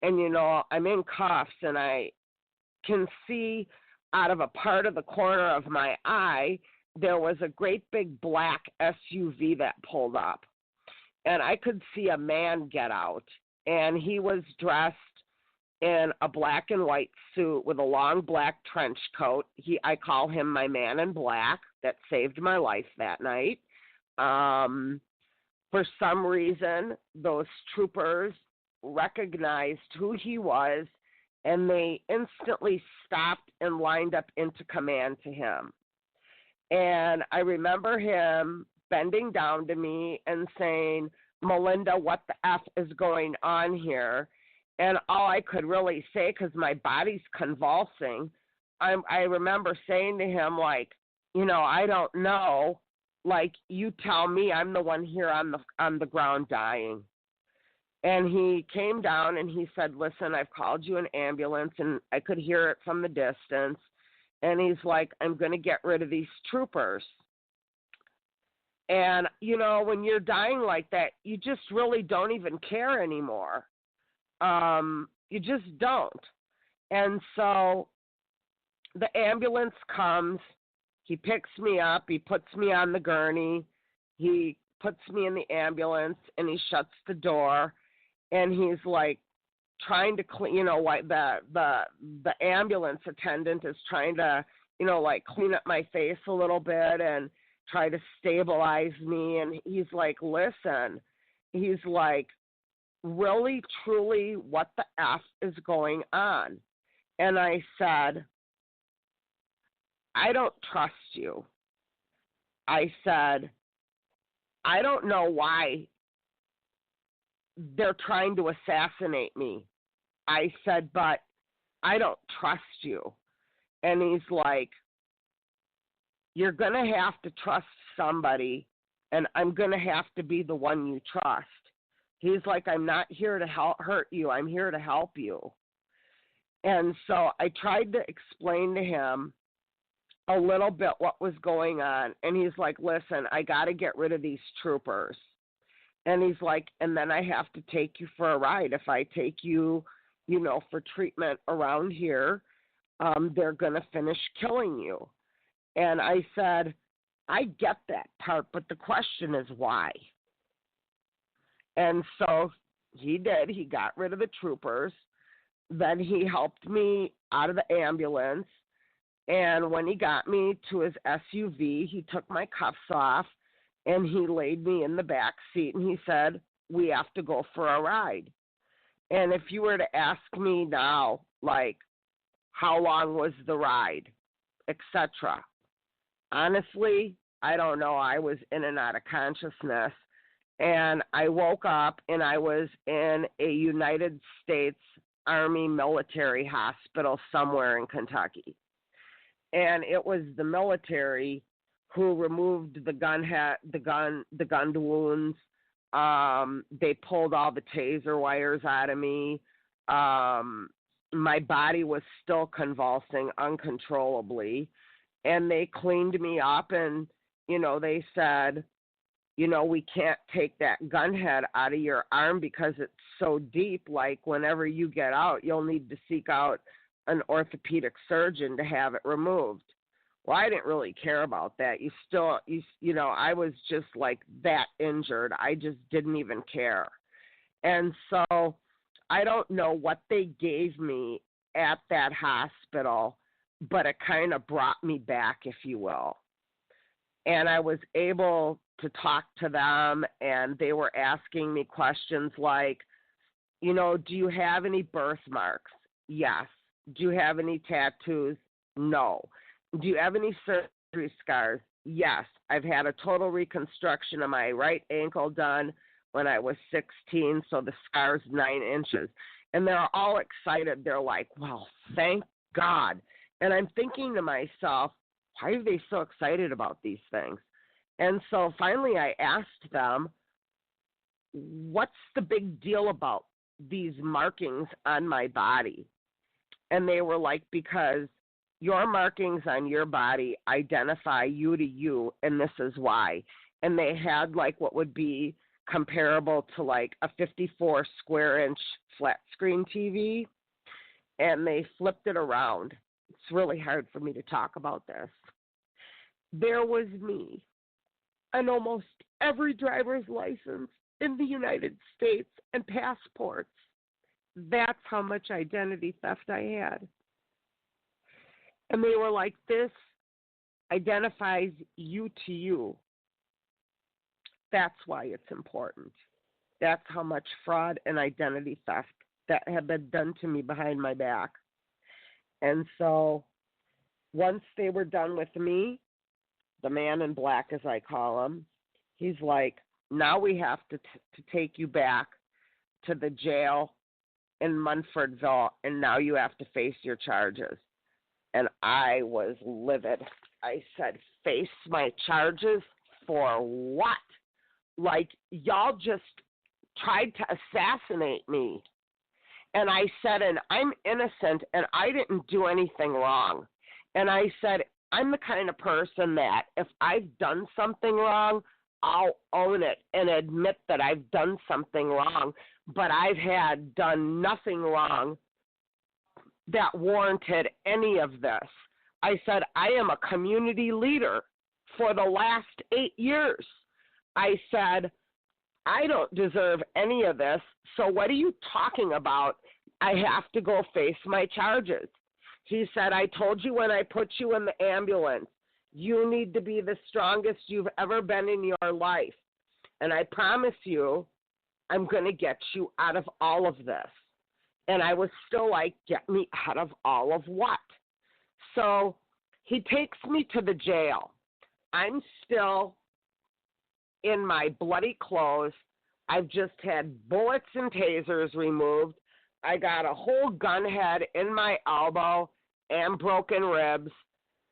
and, you know, I'm in cuffs, and I can see out of a part of the corner of my eye, there was a great big black SUV that pulled up. And I could see a man get out, and he was dressed in a black and white suit with a long black trench coat. I call him my man in black. That saved my life that night. For some reason, those troopers recognized who he was, and they instantly stopped and lined up into command to him. And I remember him bending down to me and saying, "Melinda, what the F is going on here?" And all I could really say, because my body's convulsing, I remember saying to him, like, you know, I don't know. Like, you tell me, I'm the one here on the ground dying. And he came down and he said, "Listen, I've called you an ambulance," and I could hear it from the distance. And he's like, "I'm going to get rid of these troopers." And, you know, when you're dying like that, you just really don't even care anymore. You just don't. And so the ambulance comes. He picks me up. He puts me on the gurney. He puts me in the ambulance, and he shuts the door. And he's like trying to clean, you know, like the ambulance attendant is trying to, you know, like clean up my face a little bit and try to stabilize me. And he's like, "Listen," he's like, "really, truly, what the F is going on?" And I said, "I don't trust you." I said, "I don't know why they're trying to assassinate me." I said, "But I don't trust you." And he's like, "You're going to have to trust somebody, and I'm going to have to be the one you trust." He's like, "I'm not here to hurt you. I'm here to help you." And so I tried to explain to him a little bit what was going on. And he's like, "Listen, I got to get rid of these troopers." And he's like, "And then I have to take you for a ride. If I take you, for treatment around here, they're going to finish killing you. And I said, I get that part, but the question is why? And so he did. He got rid of the troopers. Then he helped me out of the ambulance. And when he got me to his SUV, he took my cuffs off and he laid me in the back seat and he said, we have to go for a ride. And if you were to ask me now, like, how long was the ride, etc., honestly, I don't know. I was in and out of consciousness. And I woke up and I was in a United States Army military hospital somewhere in Kentucky. And it was the military who removed the gun wounds. They pulled all the taser wires out of me. My body was still convulsing uncontrollably. And they cleaned me up and, they said, we can't take that gun head out of your arm because it's so deep. Like, whenever you get out, you'll need to seek out an orthopedic surgeon to have it removed. Well, I didn't really care about that. I was just like that injured. I just didn't even care. And so I don't know what they gave me at that hospital, but it kind of brought me back, if you will. And I was able to talk to them, and they were asking me questions like, do you have any birthmarks? Yes. Do you have any tattoos? No. Do you have any surgery scars? Yes. I've had a total reconstruction of my right ankle done when I was 16, so the scar's 9 inches. And they're all excited. They're like, well, thank God. And I'm thinking to myself, why are they so excited about these things? And so finally I asked them, what's the big deal about these markings on my body? And they were like, because your markings on your body identify you to you, and this is why. And they had like what would be comparable to like a 54 square inch flat screen TV, and they flipped it around. It's really hard for me to talk about this. There was me on almost every driver's license in the United States and passports. That's how much identity theft I had. And they were like, this identifies you to you. That's why it's important. That's how much fraud and identity theft that had been done to me behind my back. And so once they were done with me, the man in black, as I call him, he's like, now we have to take you back to the jail in Munfordville, and now you have to face your charges. And I was livid. I said, face my charges for what? Like, y'all just tried to assassinate me. And I said, and I'm innocent, and I didn't do anything wrong. And I said, I'm the kind of person that if I've done something wrong, I'll own it and admit that I've done something wrong. But I've had done nothing wrong that warranted any of this. I said, I am a community leader for the last 8 years. I said, I don't deserve any of this, so what are you talking about? I have to go face my charges. He said, I told you when I put you in the ambulance, you need to be the strongest you've ever been in your life. And I promise you, I'm going to get you out of all of this. And I was still like, get me out of all of what? So he takes me to the jail. I'm still in my bloody clothes. I've just had bullets and tasers removed. I got a whole gun head in my elbow and broken ribs,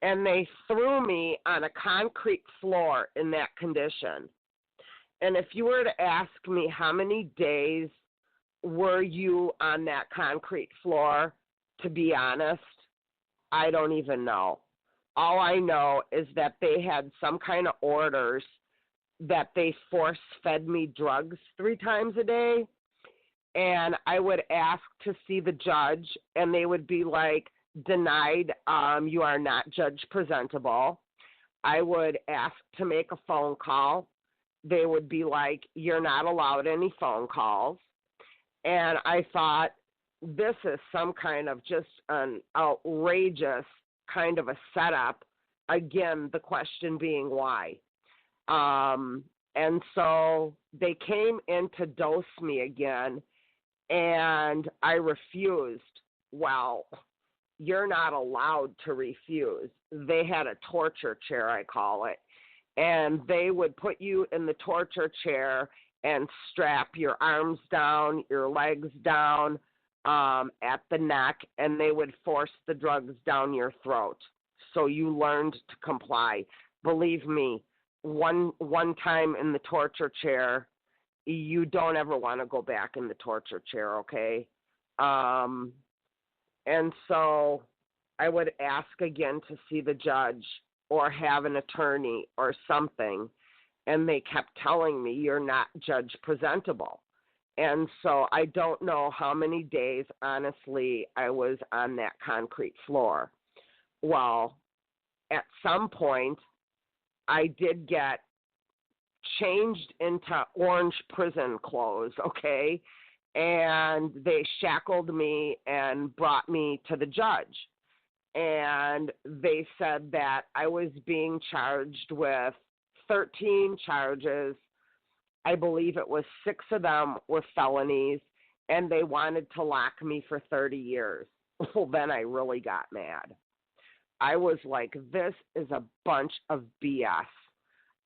and they threw me on a concrete floor in that condition. And if you were to ask me how many days were you on that concrete floor, to be honest, I don't even know. All I know is that they had some kind of orders that they force-fed me drugs 3 times a day. and I would ask to see the judge, and they would be like, denied, you are not judge presentable. I would ask to make a phone call. They would be like, you're not allowed any phone calls. And I thought, this is some kind of just an outrageous kind of a setup. Again, the question being why. And so they came in to dose me again, and I refused. Well, you're not allowed to refuse. They had a torture chair, I call it, and they would put you in the torture chair and strap your arms down, your legs down at the neck, and they would force the drugs down your throat. So you learned to comply. Believe me, one time in the torture chair, you don't ever want to go back in the torture chair, okay? And so I would ask again to see the judge or have an attorney or something, and they kept telling me, you're not judge presentable. And so I don't know how many days, honestly, I was on that concrete floor. Well, at some point, I did get changed into orange prison clothes, okay? And they shackled me and brought me to the judge. And they said that I was being charged with 13 charges. I believe it was 6 of them were felonies, and they wanted to lock me for 30 years. Well, then I really got mad. I was like, this is a bunch of BS.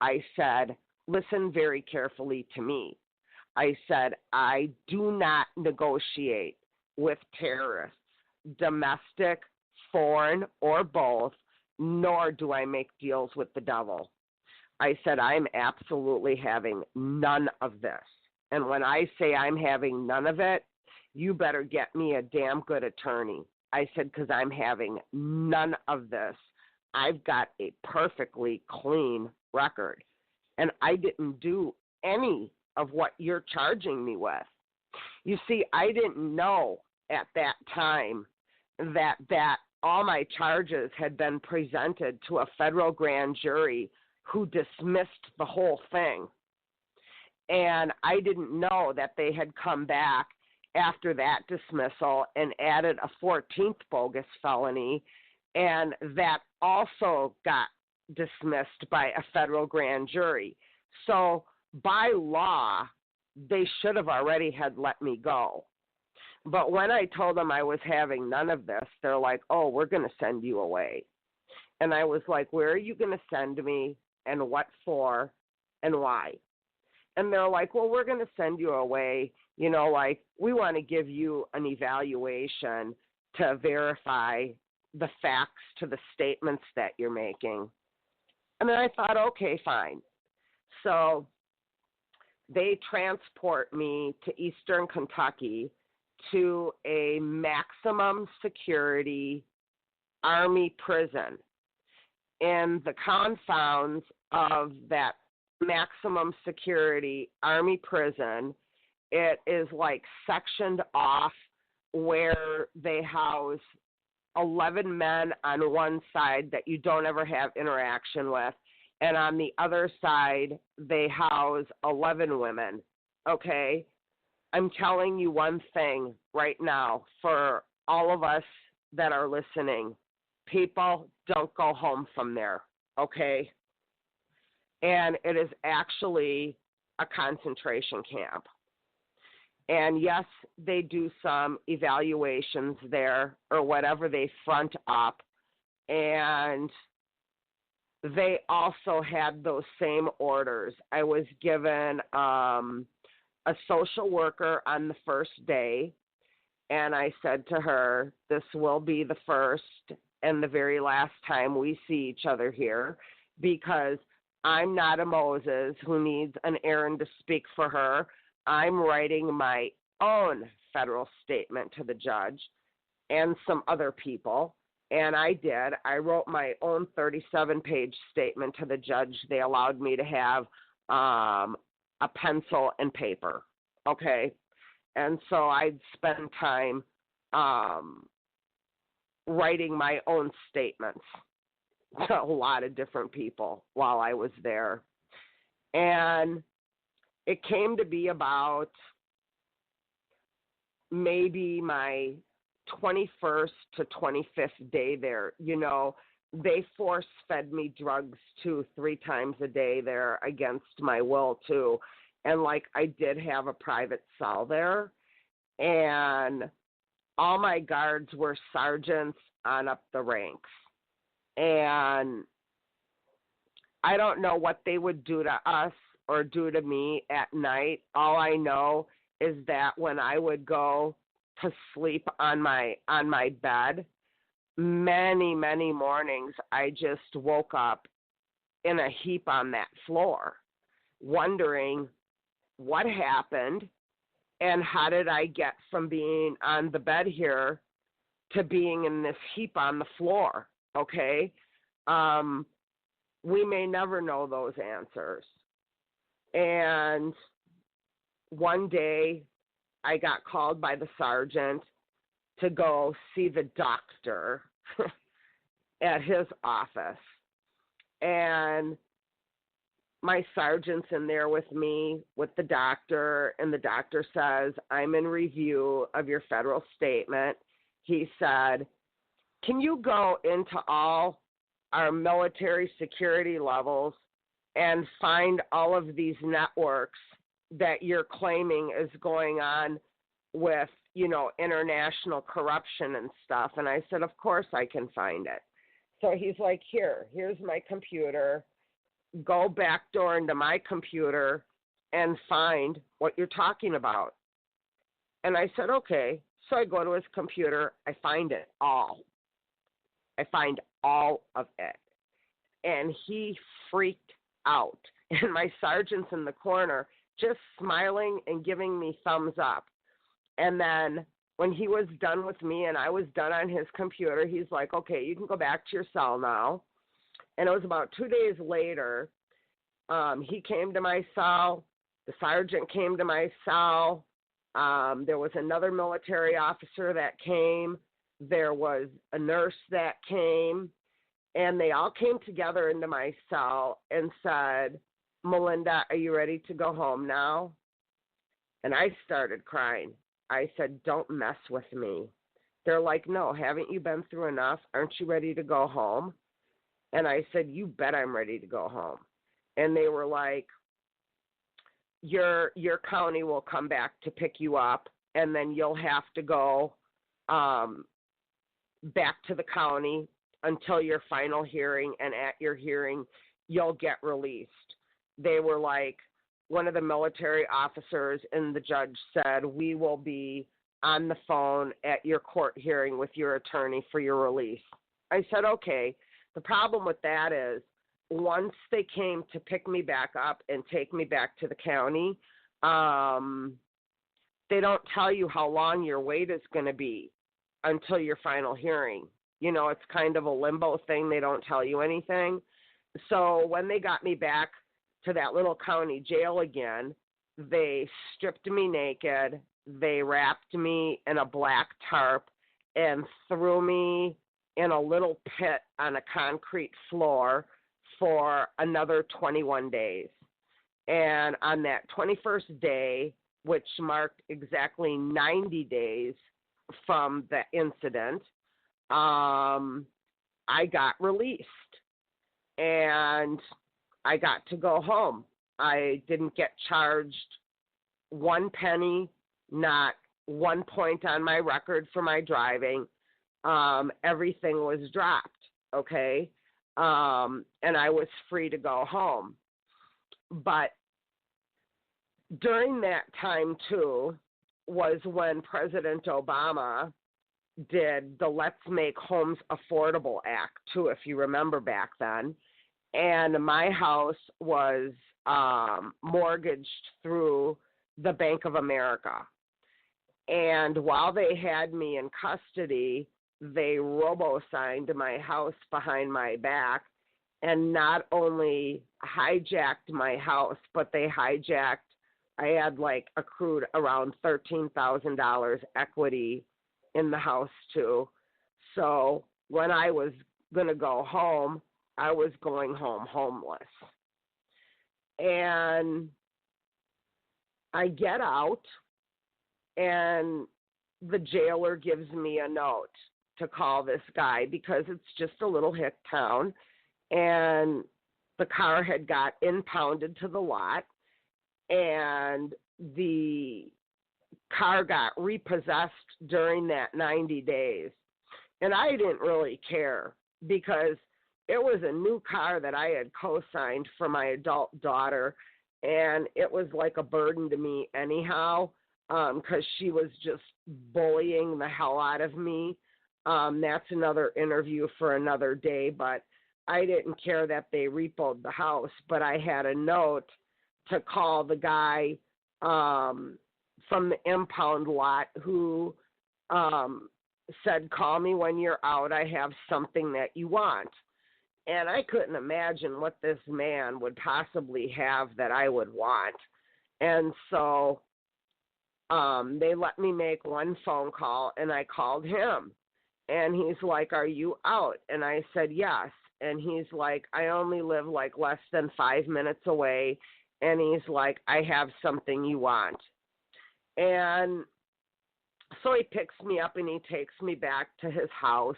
I said, listen very carefully to me. I said, I do not negotiate with terrorists, domestic, foreign, or both, nor do I make deals with the devil. I said, I'm absolutely having none of this. And when I say I'm having none of it, you better get me a damn good attorney. I said, because I'm having none of this. I've got a perfectly clean record, and I didn't do any of what you're charging me with. You see, I didn't know at that time that all my charges had been presented to a federal grand jury who dismissed the whole thing. And I didn't know that they had come back after that dismissal and added a 14th bogus felony, and that also got dismissed by a federal grand jury. So by law, they should have already had let me go. But when I told them I was having none of this, they're like, oh, we're going to send you away. And I was like, where are you going to send me, and what for, and why? And they're like, well, we're going to send you away. You know, like, we want to give you an evaluation to verify the facts to the statements that you're making. And then I thought, okay, fine. So they transport me to Eastern Kentucky to a maximum security Army prison. In the confounds of that maximum security Army prison, it is like sectioned off where they house 11 men on one side that you don't ever have interaction with, and on the other side they house 11 women, okay? I'm telling you one thing right now for all of us that are listening. People, don't go home from there, okay? And it is actually a concentration camp. And yes, they do some evaluations there or whatever they front up. And they also had those same orders. I was given a social worker on the first day, and I said to her, this will be the first and the very last time we see each other here, because I'm not a Moses who needs an Aaron to speak for her. I'm writing my own federal statement to the judge and some other people, and I did. I wrote my own 37-page statement to the judge. They allowed me to have a pencil and paper, okay? And so I'd spend time writing my own statements to a lot of different people while I was there. And it came to be about maybe my 21st to 25th day there. You know, they force-fed me drugs 2-3 times a day there against my will, too. And, like, I did have a private cell there. And all my guards were sergeants on up the ranks. And I don't know what they would do to us or do to me at night. All I know is that when I would go to sleep on my bed, many, many mornings I just woke up in a heap on that floor, wondering what happened and how did I get from being on the bed here to being in this heap on the floor, okay? We may never know those answers. And one day I got called by the sergeant to go see the doctor at his office. And my sergeant's in there with me with the doctor, and the doctor says, I'm in review of your federal statement. He said, can you go into all our military security levels and find all of these networks that you're claiming is going on with, you know, international corruption and stuff? And I said, of course I can find it. So he's like, here's my computer. Go backdoor into my computer and find what you're talking about. And I said, okay. So I go to his computer. I find it all. I find all of it. And he freaked out. And my sergeant's in the corner just smiling and giving me thumbs up. And then when he was done with me and I was done on his computer, he's like, okay, you can go back to your cell now. And it was about 2 days later, he came to my cell. The sergeant came to my cell. There was another military officer that came. There was a nurse that came. And they all came together into my cell and said, Melinda, are you ready to go home now? And I started crying. I said, don't mess with me. They're like, no, haven't you been through enough? Aren't you ready to go home? And I said, you bet I'm ready to go home. And they were like, your county will come back to pick you up, and then you'll have to go back to the county until your final hearing, and at your hearing, you'll get released. They were like, one of the military officers and the judge said, we will be on the phone at your court hearing with your attorney for your release. I said, okay. The problem with that is once they came to pick me back up and take me back to the county, they don't tell you how long your wait is going to be until your final hearing. You know, it's kind of a limbo thing. They don't tell you anything. So when they got me back to that little county jail again, they stripped me naked. They wrapped me in a black tarp and threw me in a little pit on a concrete floor for another 21 days. And on that 21st day, which marked exactly 90 days from the incident, I got released. And I got to go home. I didn't get charged one penny, not 1 point on my record for my driving. Everything was dropped, okay? And I was free to go home. But during that time, too, was when President Obama did the Let's Make Homes Affordable Act, too, if you remember back then. And my house was mortgaged through the Bank of America. And while they had me in custody, they robo-signed my house behind my back and not only hijacked my house, but they hijacked I had like accrued around $13,000 equity in the house too. So when I was going to go home, I was going home homeless. And I get out, and the jailer gives me a note to call this guy because it's just a little hick town, and the car had got impounded to the lot, and the car got repossessed during that 90 days. And I didn't really care because it was a new car that I had co-signed for my adult daughter, and it was like a burden to me anyhow, because she was just bullying the hell out of me. That's another interview for another day, but I didn't care that they repoed the house, but I had a note to call the guy from the impound lot who said, call me when you're out. I have something that you want. And I couldn't imagine what this man would possibly have that I would want. And so they let me make one phone call, and I called him. And he's like, are you out? And I said, yes. And he's like, I only live like less than 5 minutes away. And he's like, I have something you want. And so he picks me up and he takes me back to his house,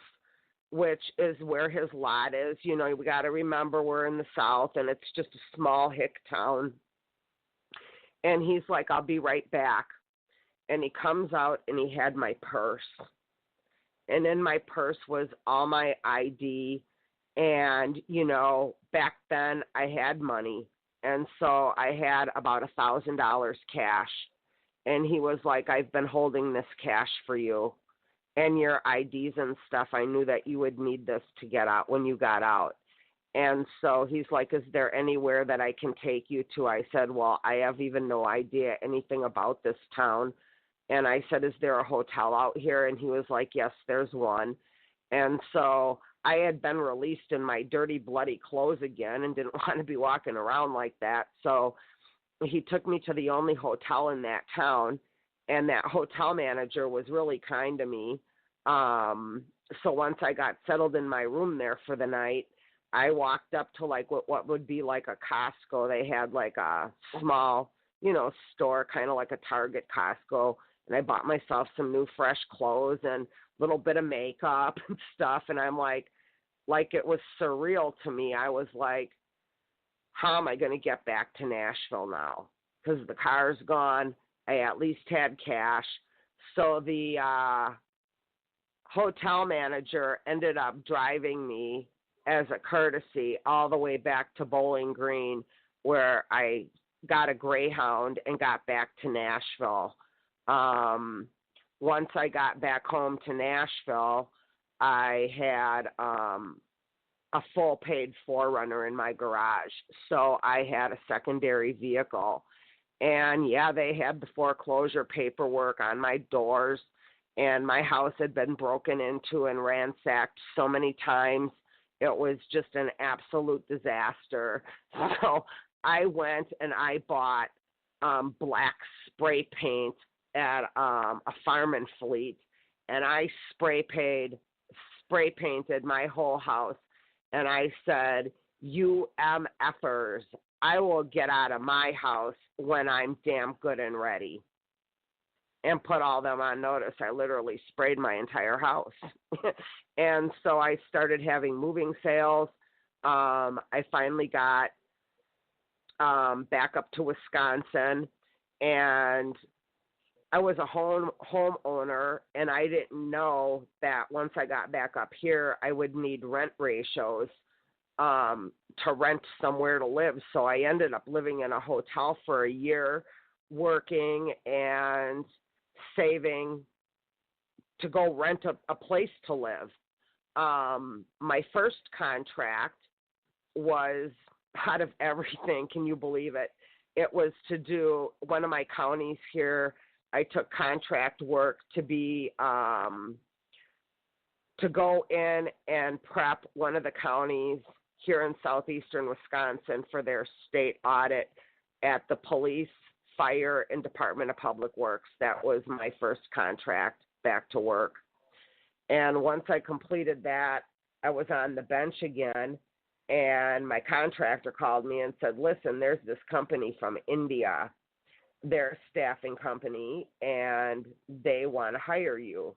which is where his lot is. You know, we got to remember we're in the South, and it's just a small hick town. And he's like, I'll be right back. And he comes out, and he had my purse. And in my purse was all my ID. And, you know, back then I had money. And so I had about $1,000 cash. And he was like, I've been holding this cash for you and your IDs and stuff. I knew that you would need this to get out when you got out. And so he's like, is there anywhere that I can take you to? I said, well, I have even no idea anything about this town. And I said, is there a hotel out here? And he was like, yes, there's one. And so I had been released in my dirty, bloody clothes again and didn't want to be walking around like that. So he took me to the only hotel in that town, and that hotel manager was really kind to me. So once I got settled in my room there for the night, I walked up to like what would be like a Costco. They had like a small, you know, store, kind of like a Target Costco. And I bought myself some new fresh clothes and a little bit of makeup and stuff. And I'm like it was surreal to me. I was like, how am I going to get back to Nashville now? Because the car's gone. I at least had cash. So the hotel manager ended up driving me as a courtesy all the way back to Bowling Green, where I got a Greyhound and got back to Nashville. Once I got back home to Nashville, I had a full paid 4Runner in my garage. So I had a secondary vehicle. And yeah, they had the foreclosure paperwork on my doors, and my house had been broken into and ransacked so many times. It was just an absolute disaster. So I went and I bought black spray paint at a Farm and Fleet, and I spray painted my whole house. And I said, you MFers, I will get out of my house when I'm damn good and ready. And put all them on notice. I literally sprayed my entire house. And so I started having moving sales. I finally got back up to Wisconsin, and I was a homeowner, and I didn't know that once I got back up here, I would need rent ratios to rent somewhere to live. So I ended up living in a hotel for a year, working and saving to go rent a place to live. My first contract was, out of everything, can you believe it? It was to do one of my counties here. I took contract work to be to go in and prep one of the counties here in southeastern Wisconsin for their state audit at the police fire and Department of Public Works. That was my first contract back to work. And once I completed that, I was on the bench again, and my contractor called me and said, listen, there's this company from India. They're a staffing company, and they want to hire you.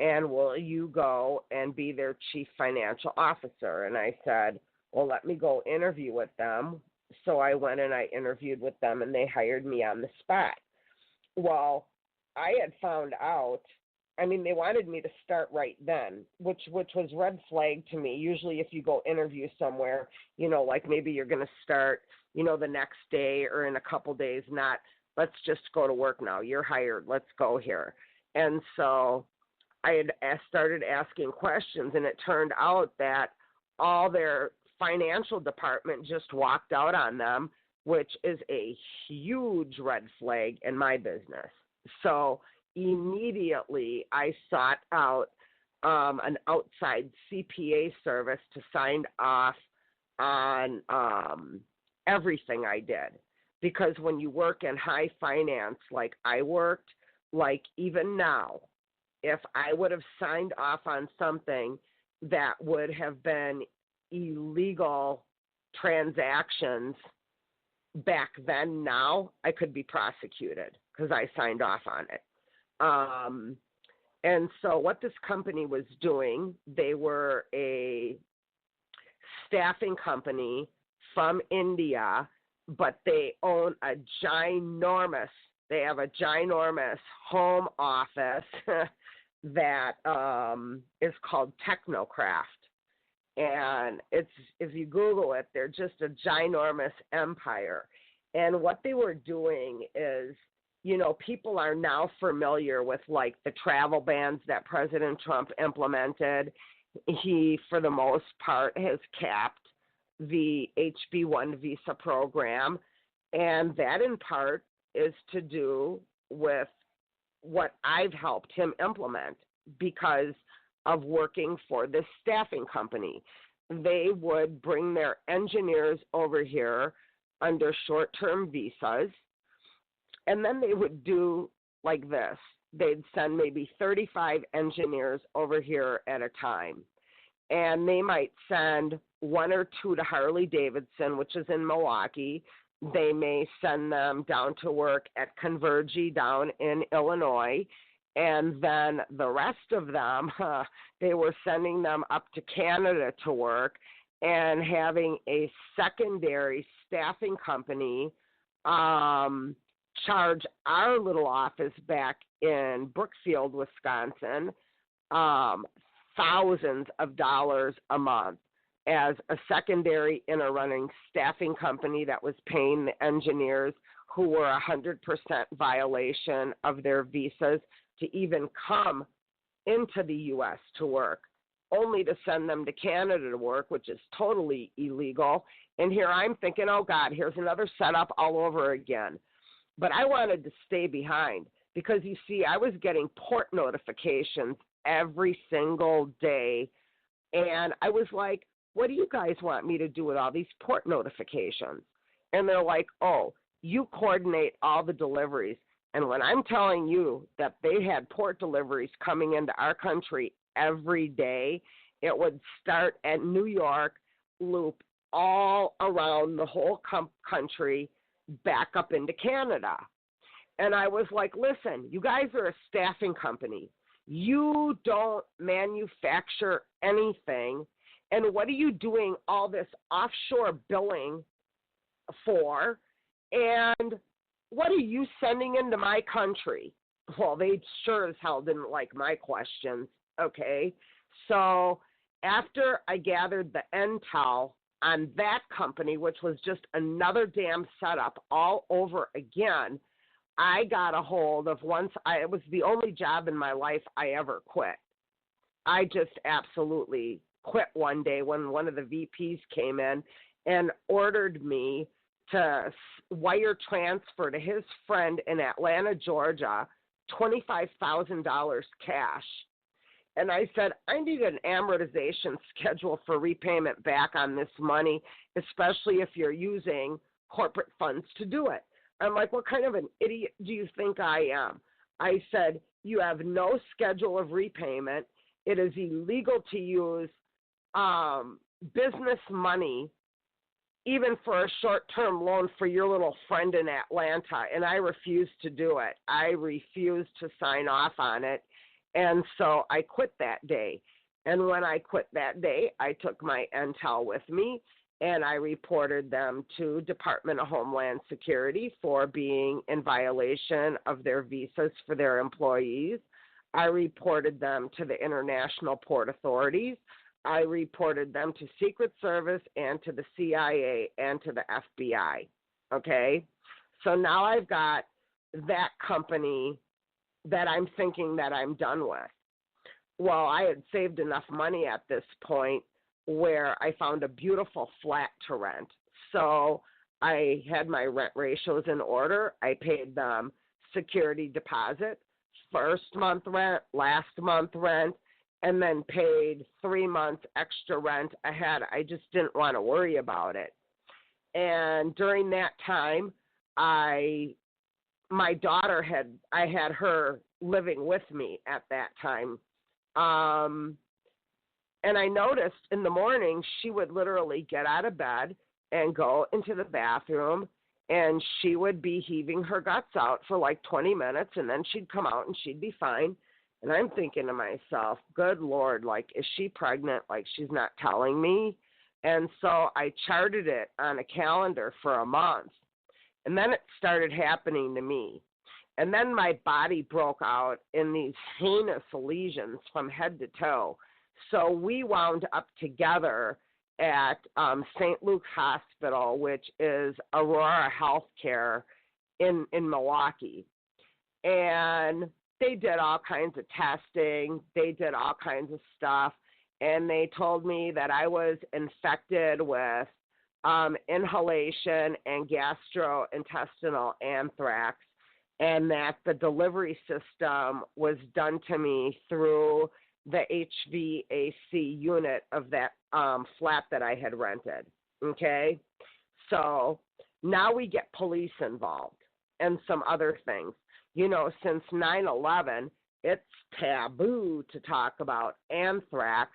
And will you go and be their chief financial officer? And I said, well, let me go interview with them. So I went and I interviewed with them, and they hired me on the spot. Well, I had found out, they wanted me to start right then, which was red flag to me. Usually if you go interview somewhere, like maybe you're going to start, the next day or in a couple days, not let's just go to work now. You're hired. Let's go here. And so I had started asking questions, and it turned out that all their financial department just walked out on them, which is a huge red flag in my business. So immediately I sought out an outside CPA service to sign off on everything I did. Because when you work in high finance like I worked, like even now, if I would have signed off on something that would have been illegal transactions back then, now I could be prosecuted because I signed off on it. And so what this company was doing, they were a staffing company from India, but they own they have a ginormous home office that is called Technocraft. And it's, if you Google it, they're just a ginormous empire. And what they were doing is, people are now familiar with like the travel bans that President Trump implemented. He, for the most part, has capped the HB1 visa program. And that in part is to do with what I've helped him implement because of working for this staffing company. They would bring their engineers over here under short-term visas, and then they would do like this. They'd send maybe 35 engineers over here at a time, and they might send one or two to Harley-Davidson, which is in Milwaukee. They may send them down to work at Convergy down in Illinois, and then the rest of them, they were sending them up to Canada to work and having a secondary staffing company charge our little office back in Brookfield, Wisconsin, thousands of dollars a month as a secondary inter-running staffing company that was paying the engineers who were 100% violation of their visas to even come into the U.S. to work, only to send them to Canada to work, which is totally illegal. And here I'm thinking, oh, God, here's another setup all over again. But I wanted to stay behind because, you see, I was getting port notifications every single day. And I was like, what do you guys want me to do with all these port notifications? And they're like, oh, you coordinate all the deliveries. And when I'm telling you that they had port deliveries coming into our country every day, it would start at New York, loop all around the whole country, back up into Canada. And I was like, listen, you guys are a staffing company. You don't manufacture anything. And what are you doing all this offshore billing for? And what are you sending into my country? Well, they sure as hell didn't like my questions, okay? So after I gathered the intel on that company, which was just another damn setup all over again, I got a hold of it was the only job in my life I ever quit. I just absolutely quit one day when one of the VPs came in and ordered me to wire transfer to his friend in Atlanta, Georgia, $25,000 cash. And I said, I need an amortization schedule for repayment back on this money, especially if you're using corporate funds to do it. I'm like, what kind of an idiot do you think I am? I said, you have no schedule of repayment. It is illegal to use business money, even for a short-term loan for your little friend in Atlanta, and I refused to do it. I refused to sign off on it, and so I quit that day. And when I quit that day, I took my intel with me, and I reported them to Department of Homeland Security for being in violation of their visas for their employees. I reported them to the International Port Authorities. I reported them to Secret Service and to the CIA and to the FBI, okay? So now I've got that company that I'm thinking that I'm done with. Well, I had saved enough money at this point where I found a beautiful flat to rent. So I had my rent ratios in order. I paid them security deposit, first month rent, last month rent, and then paid 3 months extra rent ahead. I just didn't want to worry about it. And during that time, I had her living with me at that time. And I noticed in the morning she would literally get out of bed and go into the bathroom, and she would be heaving her guts out for like 20 minutes, and then she'd come out and she'd be fine. And I'm thinking to myself, good Lord, like, is she pregnant? Like, she's not telling me. And so I charted it on a calendar for a month. And then it started happening to me. And then my body broke out in these heinous lesions from head to toe. So we wound up together at St. Luke's Hospital, which is Aurora Healthcare in Milwaukee. And they did all kinds of testing. They did all kinds of stuff. And they told me that I was infected with inhalation and gastrointestinal anthrax, and that the delivery system was done to me through the HVAC unit of that flat that I had rented, okay? So now we get police involved and some other things. You know, since 9/11, it's taboo to talk about anthrax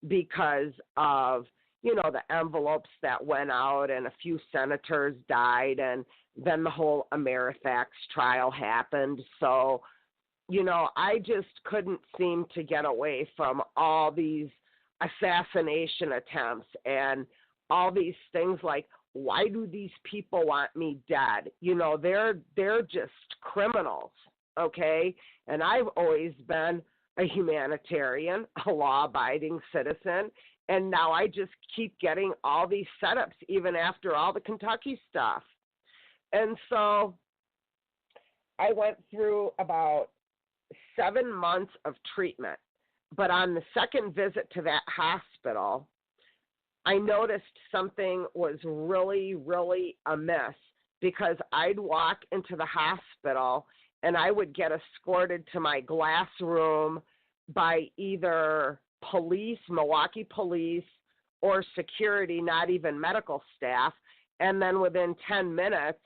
because of, you know, the envelopes that went out and a few senators died, and then the whole Amerifax trial happened. So, you know, I just couldn't seem to get away from all these assassination attempts and all these things like, why do these people want me dead? You know, they're just criminals, okay? And I've always been a humanitarian, a law-abiding citizen, and now I just keep getting all these setups, even after all the Kentucky stuff. And so I went through about 7 months of treatment. But on the second visit to that hospital, I noticed something was really, really amiss, because I'd walk into the hospital and I would get escorted to my glass room by either police, Milwaukee police, or security, not even medical staff. And then within 10 minutes,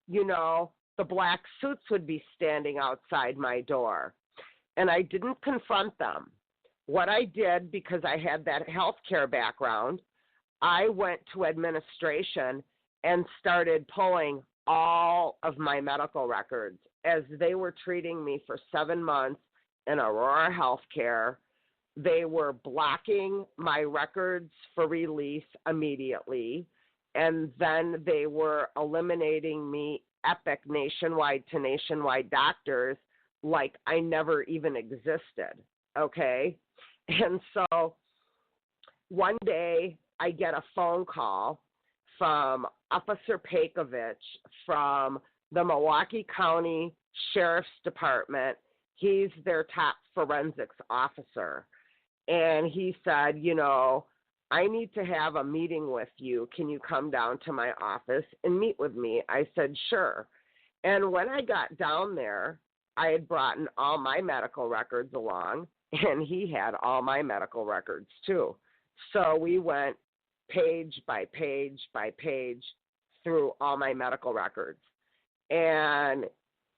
you know, the black suits would be standing outside my door. And I didn't confront them. What I did, because I had that healthcare background, I went to administration and started pulling all of my medical records, as they were treating me for 7 months in Aurora Healthcare. They were blocking my records for release immediately, and then they were eliminating me epic nationwide to nationwide doctors like I never even existed, okay? And so one day I get a phone call from Officer Pakovich from the Milwaukee County Sheriff's Department. He's their top forensics officer. And he said, you know, I need to have a meeting with you. Can you come down to my office and meet with me? I said, sure. And when I got down there, I had brought in all my medical records along, and he had all my medical records too. So we went page by page by page through all my medical records. And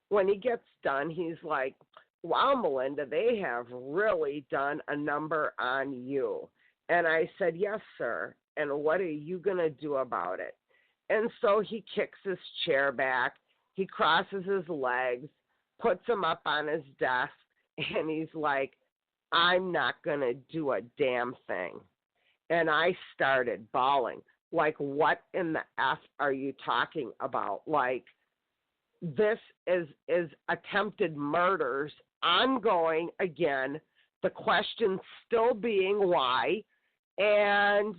when he gets done, he's like, wow, Melinda, they have really done a number on you. And I said, yes, sir. And what are you going to do about it? And so he kicks his chair back. He crosses his legs, puts them up on his desk, and he's like, I'm not going to do a damn thing. And I started bawling. Like, what in the F are you talking about? Like, this is attempted murders ongoing again, the question still being why, and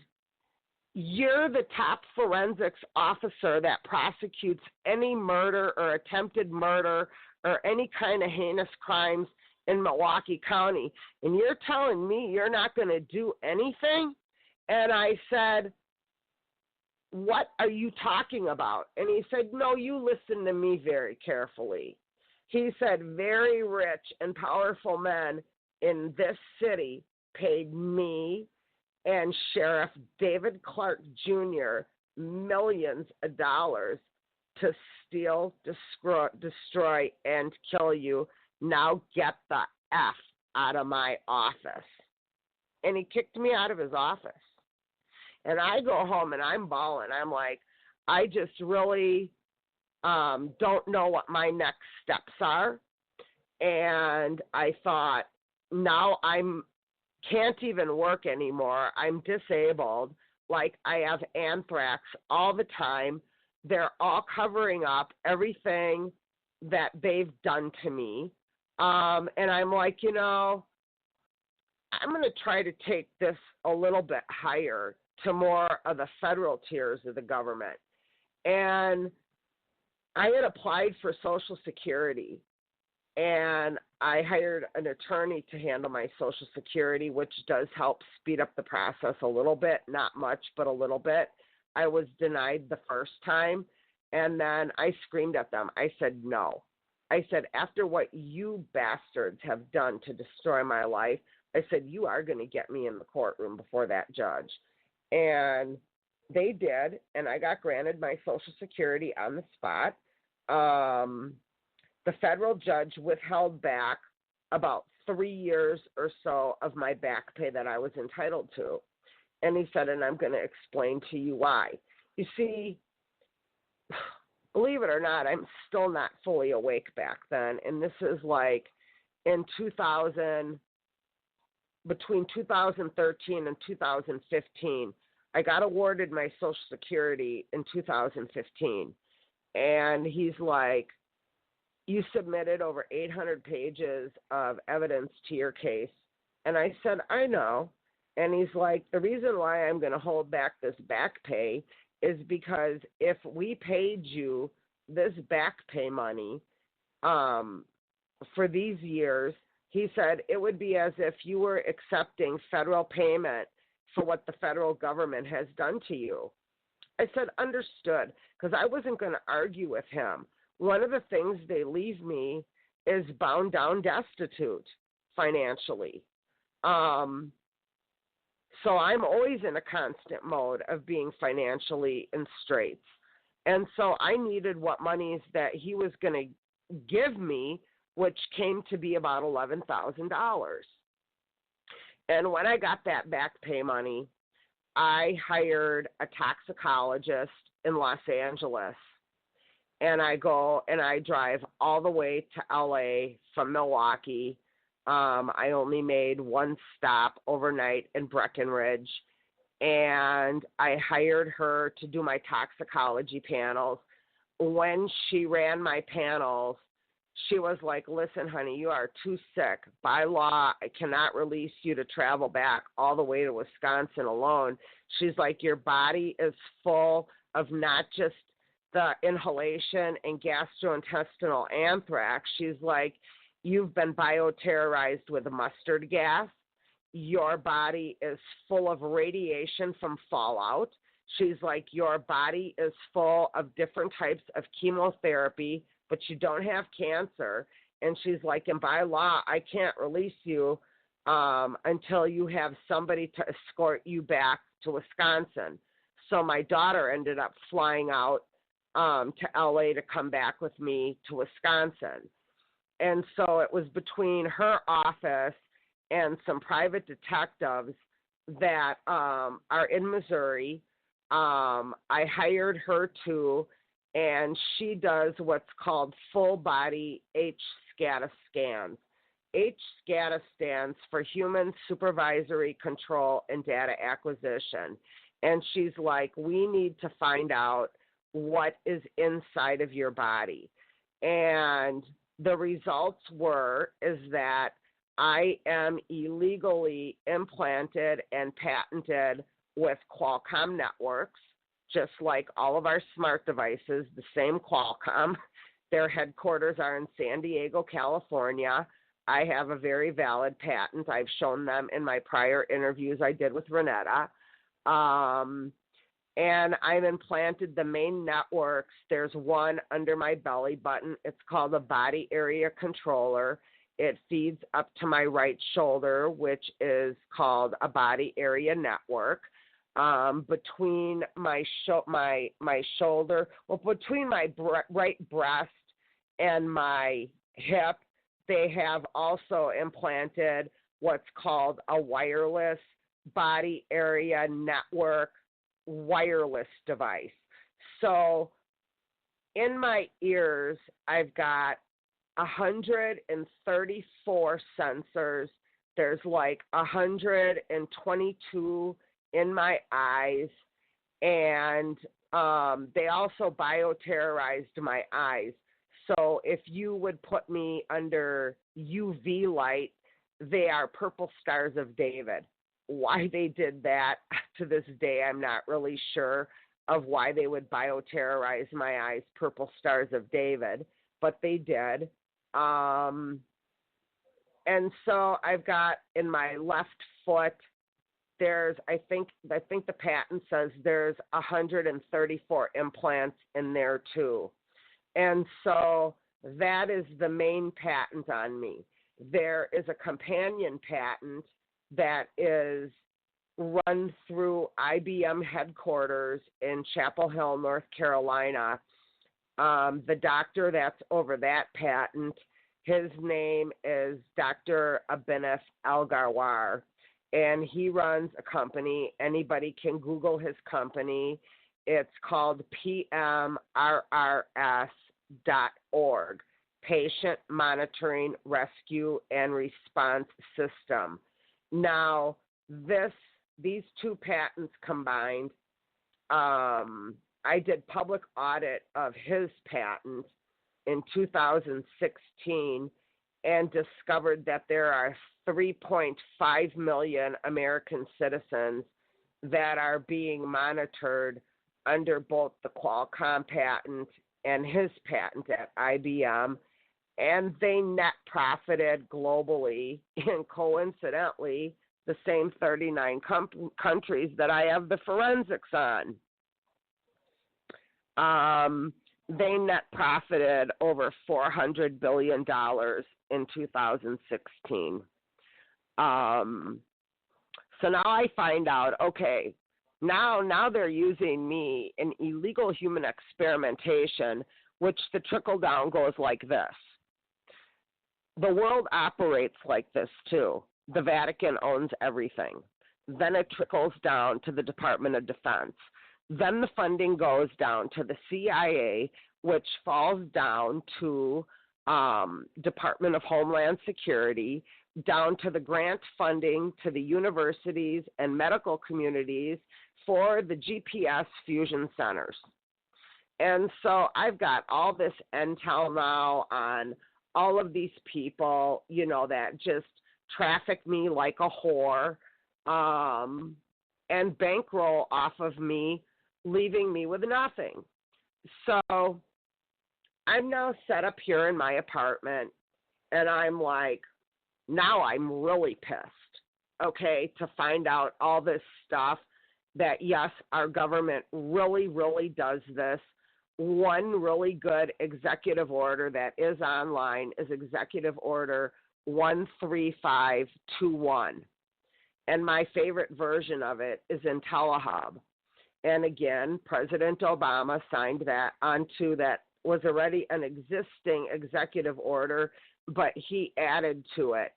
you're the top forensics officer that prosecutes any murder or attempted murder or any kind of heinous crimes in Milwaukee County, and you're telling me you're not going to do anything? And I said, what are you talking about? And he said, no, you listen to me very carefully. He said, very rich and powerful men in this city paid me and Sheriff David Clark Jr. millions of dollars to steal, destroy, and kill you. Now get the F out of my office. And he kicked me out of his office. And I go home and I'm bawling. I'm like, I just really don't know what my next steps are. And I thought, now can't even work anymore. I'm disabled. Like, I have anthrax all the time. They're all covering up everything that they've done to me. And I'm like, I'm going to try to take this a little bit higher to more of the federal tiers of the government. And I had applied for Social Security, and I hired an attorney to handle my Social Security, which does help speed up the process a little bit, not much, but a little bit. I was denied the first time, and then I screamed at them. I said, no. I said, after what you bastards have done to destroy my life, I said, you are going to get me in the courtroom before that judge. And they did, and I got granted my Social Security on the spot. The federal judge withheld back about 3 years or so of my back pay that I was entitled to. And he said, and I'm going to explain to you why. You see, believe it or not, I'm still not fully awake back then. And this is like in between 2013 and 2015, I got awarded my Social Security in 2015. And he's like, you submitted over 800 pages of evidence to your case. And I said, I know. And he's like, the reason why I'm going to hold back this back pay is because if we paid you this back pay money for these years, he said it would be as if you were accepting federal payment for what the federal government has done to you. I said, understood, because I wasn't going to argue with him. One of the things they leave me is bound down destitute financially. So I'm always in a constant mode of being financially in straits. And so I needed what monies that he was going to give me, which came to be about $11,000. And when I got that back pay money, I hired a toxicologist in Los Angeles. And I go and I drive all the way to LA from Milwaukee. I only made one stop overnight in Breckenridge. And I hired her to do my toxicology panels. When she ran my panels, she was like, listen, honey, you are too sick. By law, I cannot release you to travel back all the way to Wisconsin alone. She's like, your body is full of not just the inhalation and gastrointestinal anthrax. She's like, you've been bioterrorized with mustard gas. Your body is full of radiation from fallout. She's like, your body is full of different types of chemotherapy, but you don't have cancer. And she's like, and by law, I can't release you until you have somebody to escort you back to Wisconsin. So my daughter ended up flying out to LA to come back with me to Wisconsin. And so it was between her office and some private detectives that are in Missouri. I hired her too, and she does what's called full body H-SCADA scans. H-SCADA stands for Human Supervisory Control and Data Acquisition. And she's like, we need to find out what is inside of your body. And the results is that I am illegally implanted and patented with Qualcomm networks, just like all of our smart devices, the same Qualcomm. Their headquarters are in San Diego, California. I have a very valid patent. I've shown them in my prior interviews I did with Renetta. And I've implanted the main networks. There's one under my belly button. It's called a body area controller. It feeds up to my right shoulder, which is called a body area network. Between my shoulder, between my right breast and my hip, they have also implanted what's called a wireless body area network wireless device. So in my ears, I've got 134 sensors. There's like 122 in my eyes, and they also bioterrorized my eyes. So if you would put me under UV light, they are purple stars of David. Why they did that, to this day, I'm not really sure of why they would bioterrorize my eyes purple stars of David, but they did. And so I've got in my left foot, I think the patent says there's 134 implants in there too. And so that is the main patent on me. There is a companion patent that is run through IBM headquarters in Chapel Hill, North Carolina. The doctor that's over that patent, his name is Dr. Abinaf Algarwar, and he runs a company. Anybody can Google his company. It's called PMRRS.org, Patient Monitoring, Rescue, and Response System. Now, these two patents combined, I did public audit of his patent in 2016 and discovered that there are 3.5 million American citizens that are being monitored under both the Qualcomm patent and his patent at IBM, and they net profited globally, and coincidentally, the same 39 countries that I have the forensics on. They net profited over $400 billion in 2016. So now I find out, okay, now they're using me in illegal human experimentation, which the trickle down goes like this. The world operates like this too. The Vatican owns everything. Then it trickles down to the Department of Defense. Then the funding goes down to the CIA, which falls down to Department of Homeland Security, down to the grant funding to the universities and medical communities for the GPS fusion centers. And so I've got all this intel now on all of these people, that just traffic me like a whore and bankroll off of me, leaving me with nothing. So I'm now set up here in my apartment, and I'm like, now I'm really pissed, okay, to find out all this stuff that, yes, our government really, really does this. One really good executive order that is online is Executive Order 13521. And my favorite version of it is in Telehub. And again, President Obama signed that onto that was already an existing executive order, but he added to it.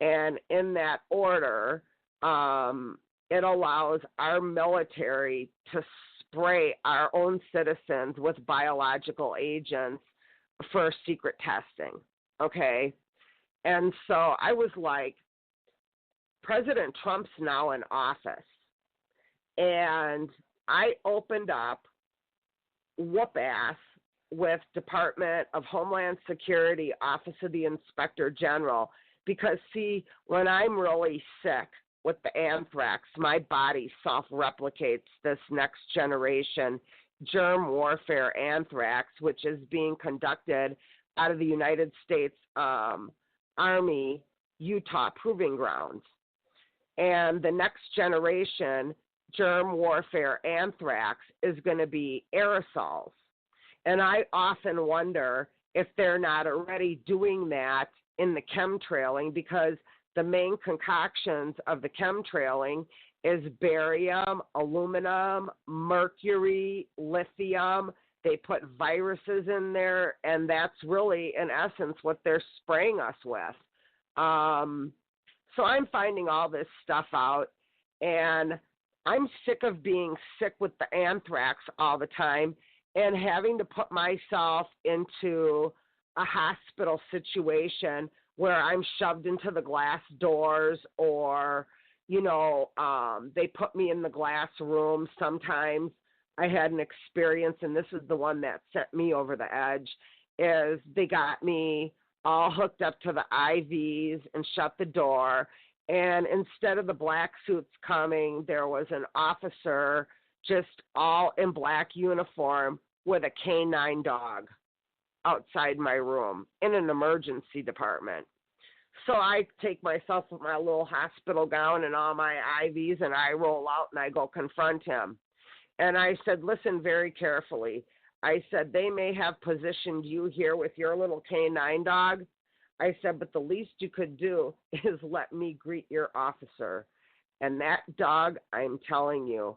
And in that order, it allows our military to spray our own citizens with biological agents for secret testing, okay? And so I was like, President Trump's now in office. And I opened up whoop-ass with Department of Homeland Security, Office of the Inspector General, because, see, when I'm really sick with the anthrax, my body self-replicates this next generation germ warfare anthrax, which is being conducted out of the United States Army Utah Proving Grounds. And the next generation germ warfare anthrax is going to be aerosols. And I often wonder if they're not already doing that in the chemtrailing, because the main concoctions of the chemtrailing is barium, aluminum, mercury, lithium. They put viruses in there, and that's really, in essence, what they're spraying us with. So I'm finding all this stuff out, and I'm sick of being sick with the anthrax all the time and having to put myself into a hospital situation where I'm shoved into the glass doors, or, you know, they put me in the glass room. Sometimes I had an experience, and this is the one that sent me over the edge, is they got me all hooked up to the IVs and shut the door. And instead of the black suits coming, there was an officer just all in black uniform with a canine dog outside my room in an emergency department. So I take myself with my little hospital gown and all my IVs, and I roll out and I go confront him. And I said, listen very carefully. I said, they may have positioned you here with your little canine dog. I said, but the least you could do is let me greet your officer. And that dog, I'm telling you,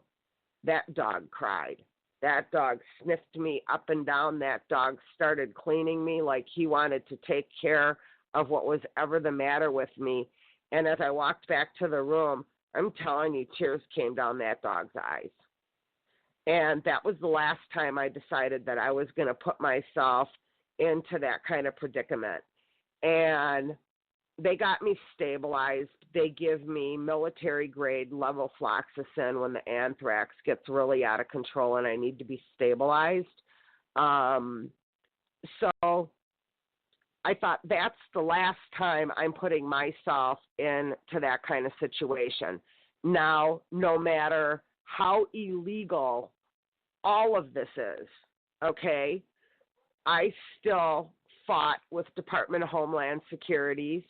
that dog cried. That dog sniffed me up and down. That dog started cleaning me like he wanted to take care of what was ever the matter with me. And as I walked back to the room, I'm telling you, tears came down that dog's eyes. And that was the last time I decided that I was going to put myself into that kind of predicament. And they got me stabilized. They give me military-grade levofloxacin when the anthrax gets really out of control and I need to be stabilized. So I thought that's the last time I'm putting myself into that kind of situation. Now, no matter how illegal all of this is, okay, I still fought with Department of Homeland Security's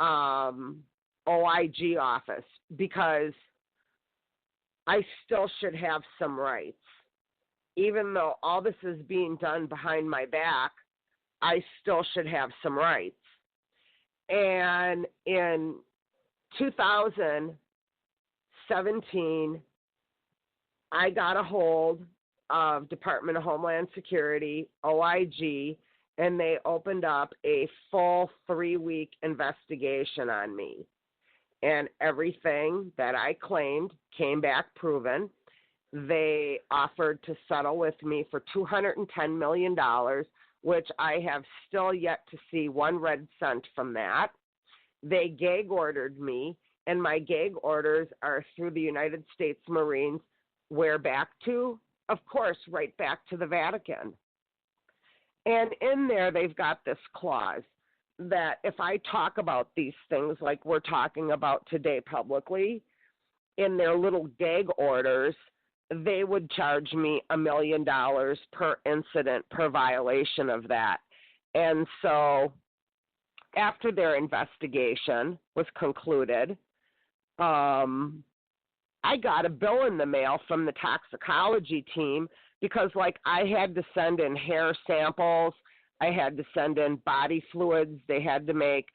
OIG office because I still should have some rights. Even though all this is being done behind my back, I still should have some rights. And in 2017, I got a hold of Department of Homeland Security, OIG, and they opened up a full 3-week investigation on me. And everything that I claimed came back proven. They offered to settle with me for $210 million, which I have still yet to see one red cent from that. They gag ordered me, and my gag orders are through the United States Marines. Where back to? Of course, right back to the Vatican. And in there, they've got this clause that if I talk about these things like we're talking about today publicly, in their little gag orders, they would charge me $1 million per incident, per violation of that. And so after their investigation was concluded, I got a bill in the mail from the toxicology team because, like, I had to send in hair samples, I had to send in body fluids, they had to make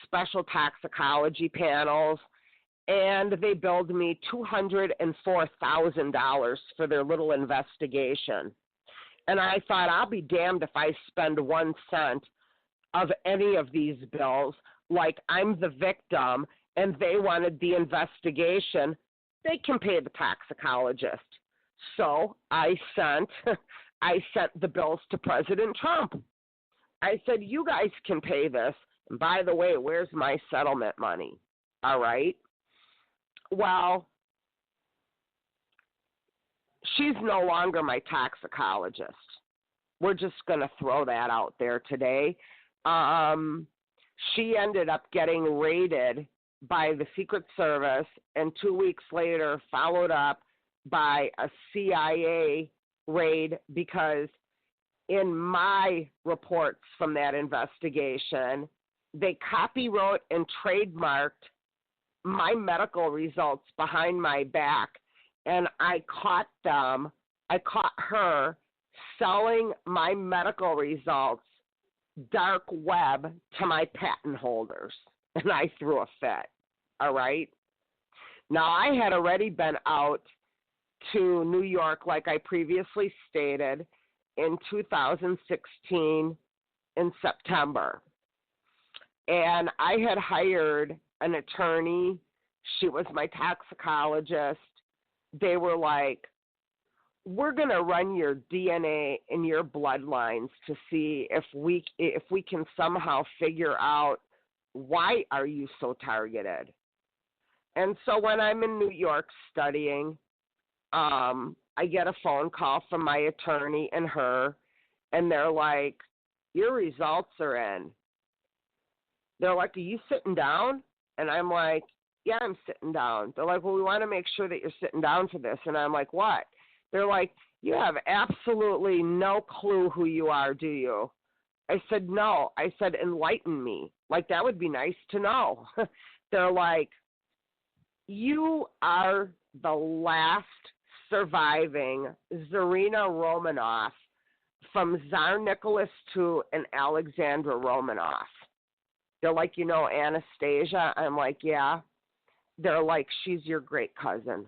special toxicology panels, and they billed me $204,000 for their little investigation. And I thought, I'll be damned if I spend 1 cent of any of these bills, like I'm the victim and they wanted the investigation. They can pay the toxicologist. So I sent the bills to President Trump. I said, you guys can pay this. And by the way, where's my settlement money? All right. Well, she's no longer my toxicologist. We're just going to throw that out there today. She ended up getting raided by the Secret Service, and 2 weeks later followed up by a CIA raid, because in my reports from that investigation, they copywrote and trademarked my medical results behind my back, and I caught her selling my medical results dark web to my patent holders, and I threw a fit. All right. Now, I had already been out to New York, like I previously stated, in 2016 in September, and I had hired an attorney. She was my toxicologist. They were like, we're going to run your DNA and your bloodlines to see if we can somehow figure out why are you so targeted. And so when I'm in New York studying, I get a phone call from my attorney and her, and they're like, your results are in. They're like, are you sitting down? And I'm like, yeah, I'm sitting down. They're like, well, we want to make sure that you're sitting down for this. And I'm like, what? They're like, you have absolutely no clue who you are, do you? I said, no. I said, enlighten me. Like, that would be nice to know. They're like, you are the last surviving Tsarina Romanov from Tsar Nicholas II and Alexandra Romanov. They're like, you know Anastasia? I'm like, yeah. They're like, she's your great cousin.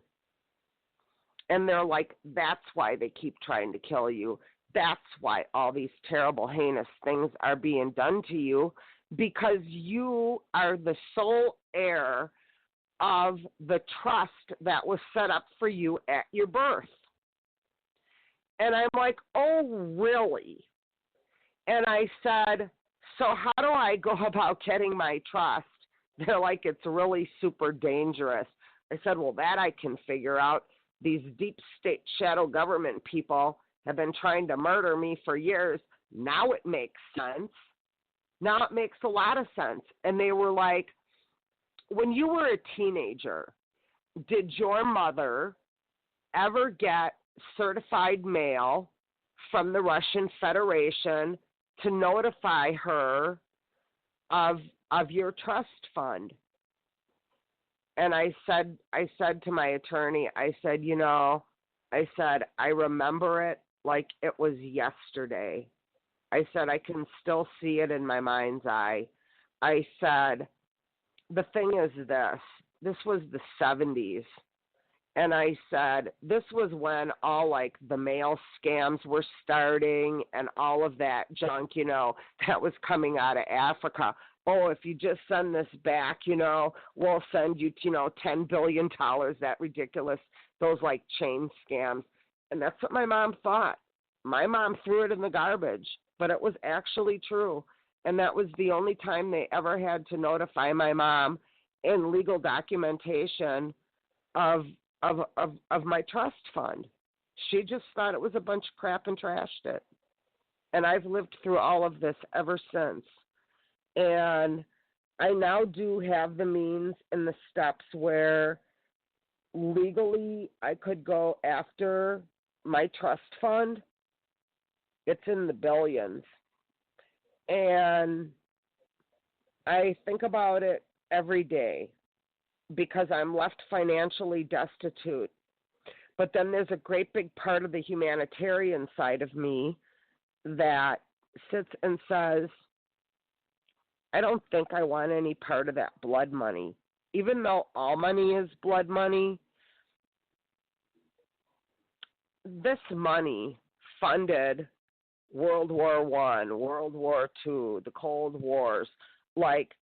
And they're like, that's why they keep trying to kill you. That's why all these terrible, heinous things are being done to you, because you are the sole heir of the trust that was set up for you at your birth. And I'm like, oh, really? And I said, so how do I go about getting my trust? They're like, it's really super dangerous. I said, well, that I can figure out. These deep state shadow government people have been trying to murder me for years. Now it makes sense. Now it makes a lot of sense. And they were like, when you were a teenager, did your mother ever get certified mail from the Russian Federation to notify her of your trust fund? And I said to my attorney, I said, I remember it like it was yesterday. I said, I can still see it in my mind's eye. I said, the thing is this was the 70s. And I said, this was when all like the mail scams were starting and all of that junk, that was coming out of Africa. Oh, if you just send this back, we'll send you, $10 billion, that ridiculous, those like chain scams. And that's what my mom thought. My mom threw it in the garbage, but it was actually true. And that was the only time they ever had to notify my mom in legal documentation of my trust fund. She just thought it was a bunch of crap and trashed it. And I've lived through all of this ever since. And I now do have the means and the steps where legally I could go after my trust fund. It's in the billions. And I think about it every day because I'm left financially destitute. But then there's a great big part of the humanitarian side of me that sits and says, I don't think I want any part of that blood money. even though all money is blood money, this money funded World War I, World War II, the Cold Wars. Like,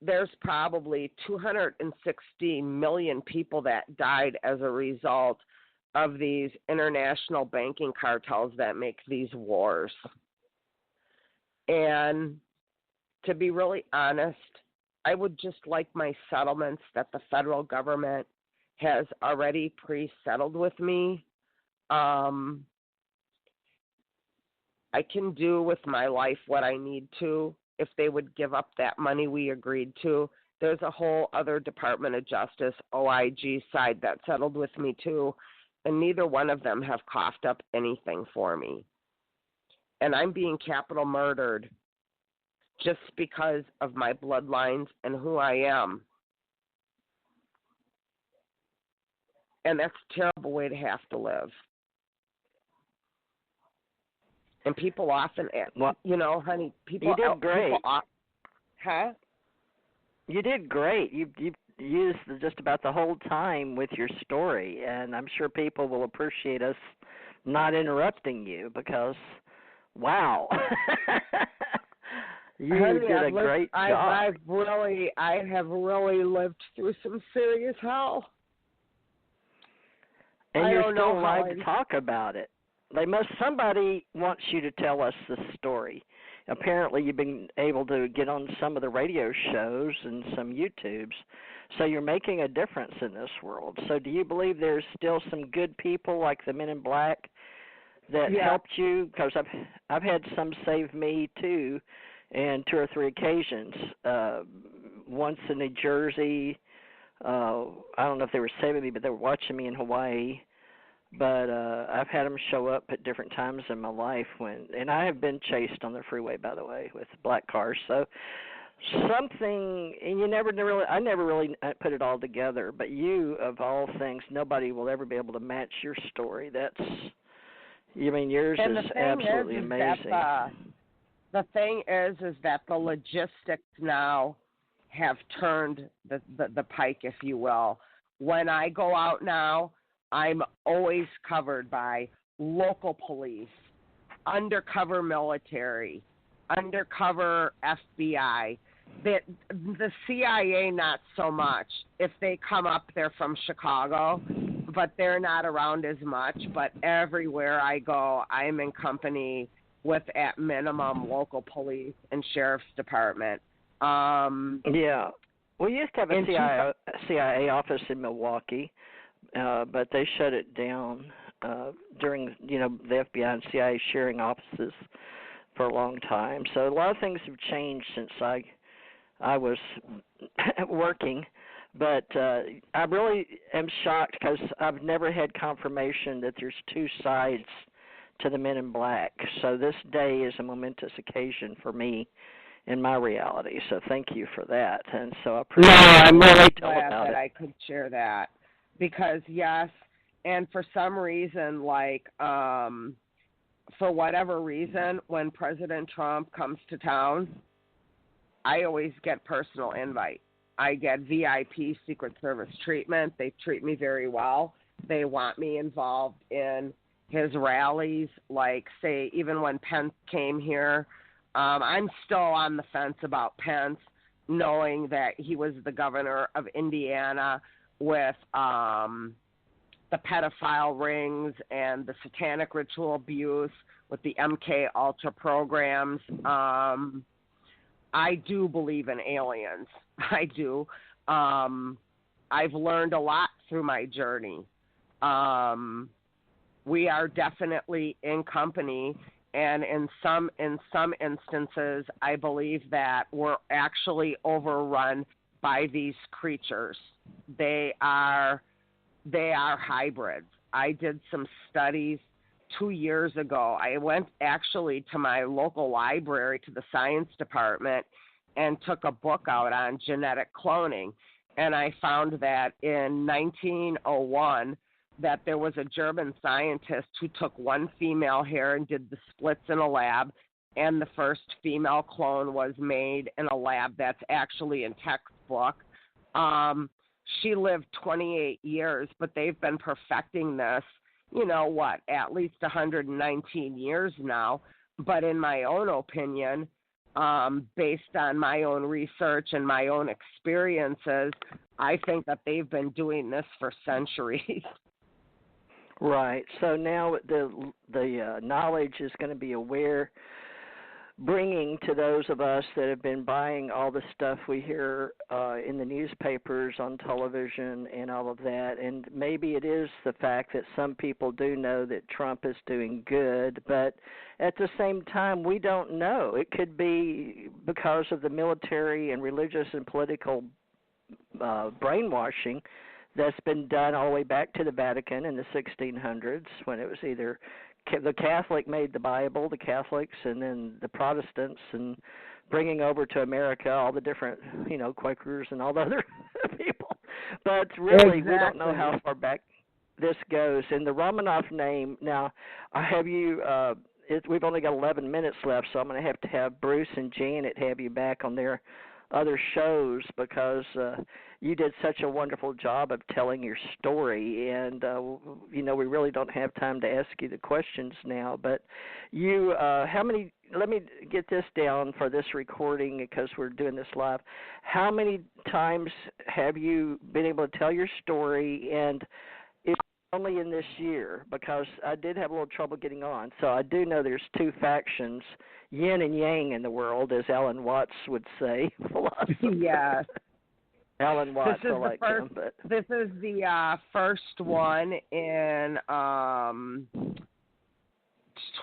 there's probably 260 million people that died as a result of these international banking cartels that make these wars. And to be really honest, I would just like my settlements that the federal government has already pre-settled with me. I can do with my life what I need to if they would give up that money we agreed to. There's a whole other Department of Justice, OIG side that settled with me too, and neither one of them have coughed up anything for me. And I'm being capital murdered just because of my bloodlines and who I am. And that's a terrible way to have to live. And people often, honey, people... You did great. Huh? You did great. You used just about the whole time with your story, and I'm sure people will appreciate us not interrupting you because, wow. You honey, did a great job. I have really lived through some serious hell. And you're still alive to talk about it. Somebody wants you to tell us the story. Apparently you've been able to get on some of the radio shows and some YouTubes, so you're making a difference in this world. So do you believe there's still some good people like the Men in Black that helped you? Because I've had some save me too, in 2 or 3 occasions. Once in New Jersey, I don't know if they were saving me, but they were watching me in Hawaii. But I've had them show up at different times in my life and I have been chased on the freeway, by the way, with black cars. So something, and I never really put it all together. But you, of all things, nobody will ever be able to match your story. Yours is absolutely amazing. The thing is that the logistics now have turned the pike, if you will. When I go out now, I'm always covered by local police, undercover military, undercover FBI. The CIA, not so much. If they come up, they're from Chicago, but they're not around as much. But everywhere I go, I'm in company with, at minimum, local police and sheriff's department. Yeah. We used to have a CIA office in Milwaukee. But they shut it down during, the FBI and CIA sharing offices for a long time. So a lot of things have changed since I was working. But I really am shocked because I've never had confirmation that there's 2 sides to the Men in Black. So this day is a momentous occasion for me in my reality. So thank you for that. And so I appreciate I'm really glad that I could share that. Because, yes, and for some reason, for whatever reason, when President Trump comes to town, I always get personal invite. I get VIP Secret Service treatment. They treat me very well. They want me involved in his rallies, say, even when Pence came here. I'm still on the fence about Pence, knowing that he was the governor of Indiana, with the pedophile rings and the satanic ritual abuse with the MK Ultra programs. I do believe in aliens. I do. I've learned a lot through my journey. We are definitely in company, and in some instances, I believe that we're actually overrun by these creatures. They are hybrids. I did some studies 2 years ago. I went actually to my local library, to the science department, and took a book out on genetic cloning. And I found that in 1901 that there was a German scientist who took one female hair and did the splits in a lab, and the first female clone was made in a lab that's actually in textbook. She lived 28 years, but they've been perfecting this, at least 119 years now. But in my own opinion, based on my own research and my own experiences, I think that they've been doing this for centuries. Right. So now the knowledge is going to be bringing to those of us that have been buying all the stuff we hear in the newspapers, on television, and all of that. And maybe it is the fact that some people do know that Trump is doing good, but at the same time, we don't know. It could be because of the military and religious and political brainwashing that's been done all the way back to the Vatican in the 1600s, when it was either the Catholic made the Bible, the Catholics, and then the Protestants, and bringing over to America all the different, Quakers and all the other people. But really, We don't know how far back this goes. And the Romanov name, now, we've only got 11 minutes left, so I'm going to have Bruce and Janet have you back on their other shows, because you did such a wonderful job of telling your story, and we really don't have time to ask you the questions now, but let me get this down for this recording, because we're doing this live. How many times have you been able to tell your story, and it's only in this year? Because I did have a little trouble getting on, so I do know there's two factions, yin and yang in the world, as Alan Watts would say. Yes. Alan Watts, I like him. But this is the first one in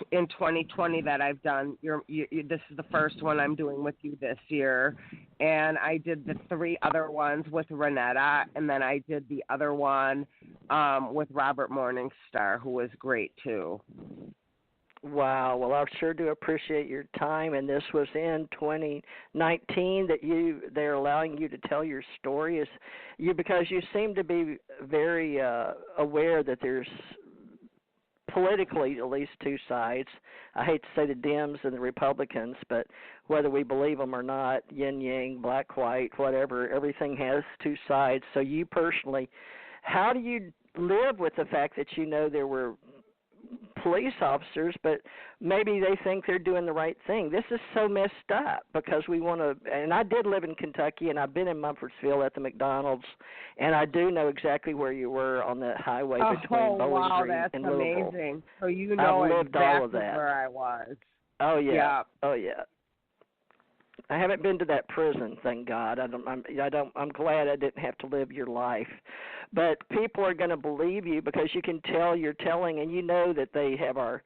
2020 that I've done. This is the first one I'm doing with you this year, and I did the 3 other ones with Renetta, and then I did the other one with Robert Morningstar, who was great too. Wow. Well, I sure do appreciate your time, and this was in 2019 that they're allowing you to tell your story. Because you seem to be very aware that there's politically at least two sides. I hate to say the Dems and the Republicans, but whether we believe them or not, yin yang, black white, whatever, everything has two sides. So you personally, how do you live with the fact that there were police officers, but maybe they think they're doing the right thing? This is so messed up, because we want to, and I did live in Kentucky, and I've been in Mumfordsville at the McDonald's, and I do know exactly where you were on that highway between Bowling Green and Louisville. Wow, that's amazing. So I've lived exactly all of that. where I was. Oh, yeah. Yeah. Oh, yeah. I haven't been to that prison, thank God. I'm glad I didn't have to live your life. But people are going to believe you, because you can tell you're telling, and that they have our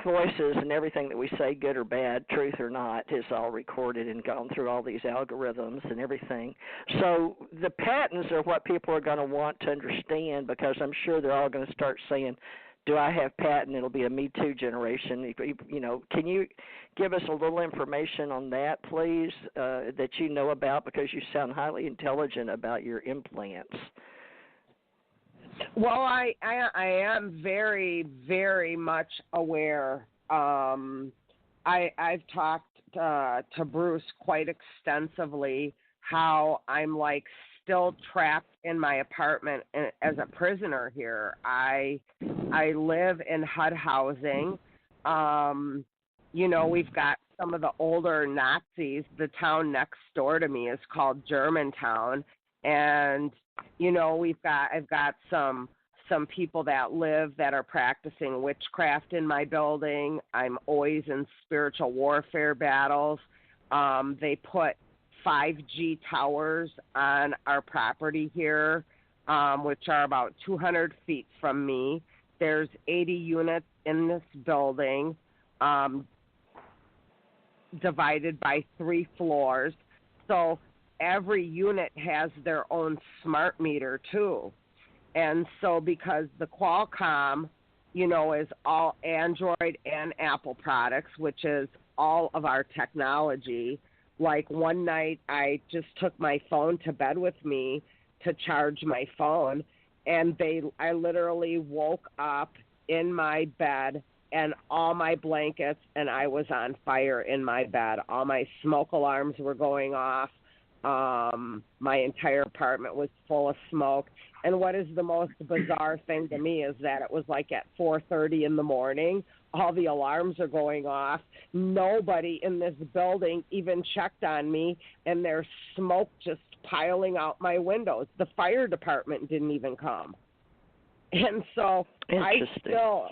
voices, and everything that we say, good or bad, truth or not, is all recorded and gone through all these algorithms and everything. So the patents are what people are going to want to understand, because I'm sure they're all going to start saying, do I have patent? It'll be a Me Too generation. Can you give us a little information on that, please, that you know about, because you sound highly intelligent about your implants? Well, I am very, very much aware. I've talked to Bruce quite extensively how I'm still trapped in my apartment as a prisoner here. I live in HUD housing. We've got some of the older Nazis. The town next door to me is called Germantown, and I've got some people that are practicing witchcraft in my building. I'm always in spiritual warfare battles. They put 5G towers on our property here, which are about 200 feet from me. There's 80 units in this building, divided by 3 floors. So every unit has their own smart meter too. And so because the Qualcomm, is all Android and Apple products, which is all of our technology. One night I just took my phone to bed with me to charge my phone, and I literally woke up in my bed, and all my blankets, and I was on fire in my bed. All my smoke alarms were going off. My entire apartment was full of smoke. And what is the most bizarre thing to me is that it was like at 4:30 in the morning. All the alarms are going off. Nobody in this building even checked on me, and there's smoke just piling out my windows. The fire department didn't even come. And so I still,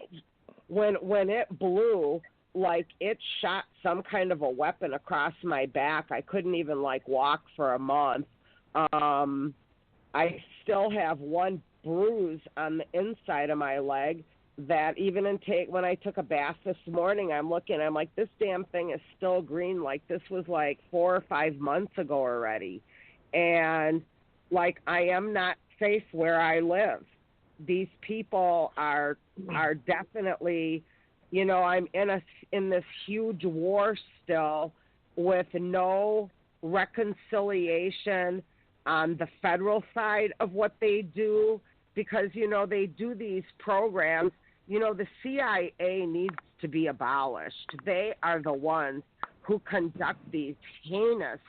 when it blew, like it shot some kind of a weapon across my back. I couldn't even like walk for a month. I still have one bruise on the inside of my leg that even when I took a bath this morning, I'm like, this damn thing is still green. Like this was like 4 or 5 months ago already. And like, I am not safe where I live. These people are definitely, you know, I'm in this huge war still with no reconciliation on the federal side of what they do, because, you know, they do these programs. You know, the CIA needs to be abolished. They are the ones who conduct these heinous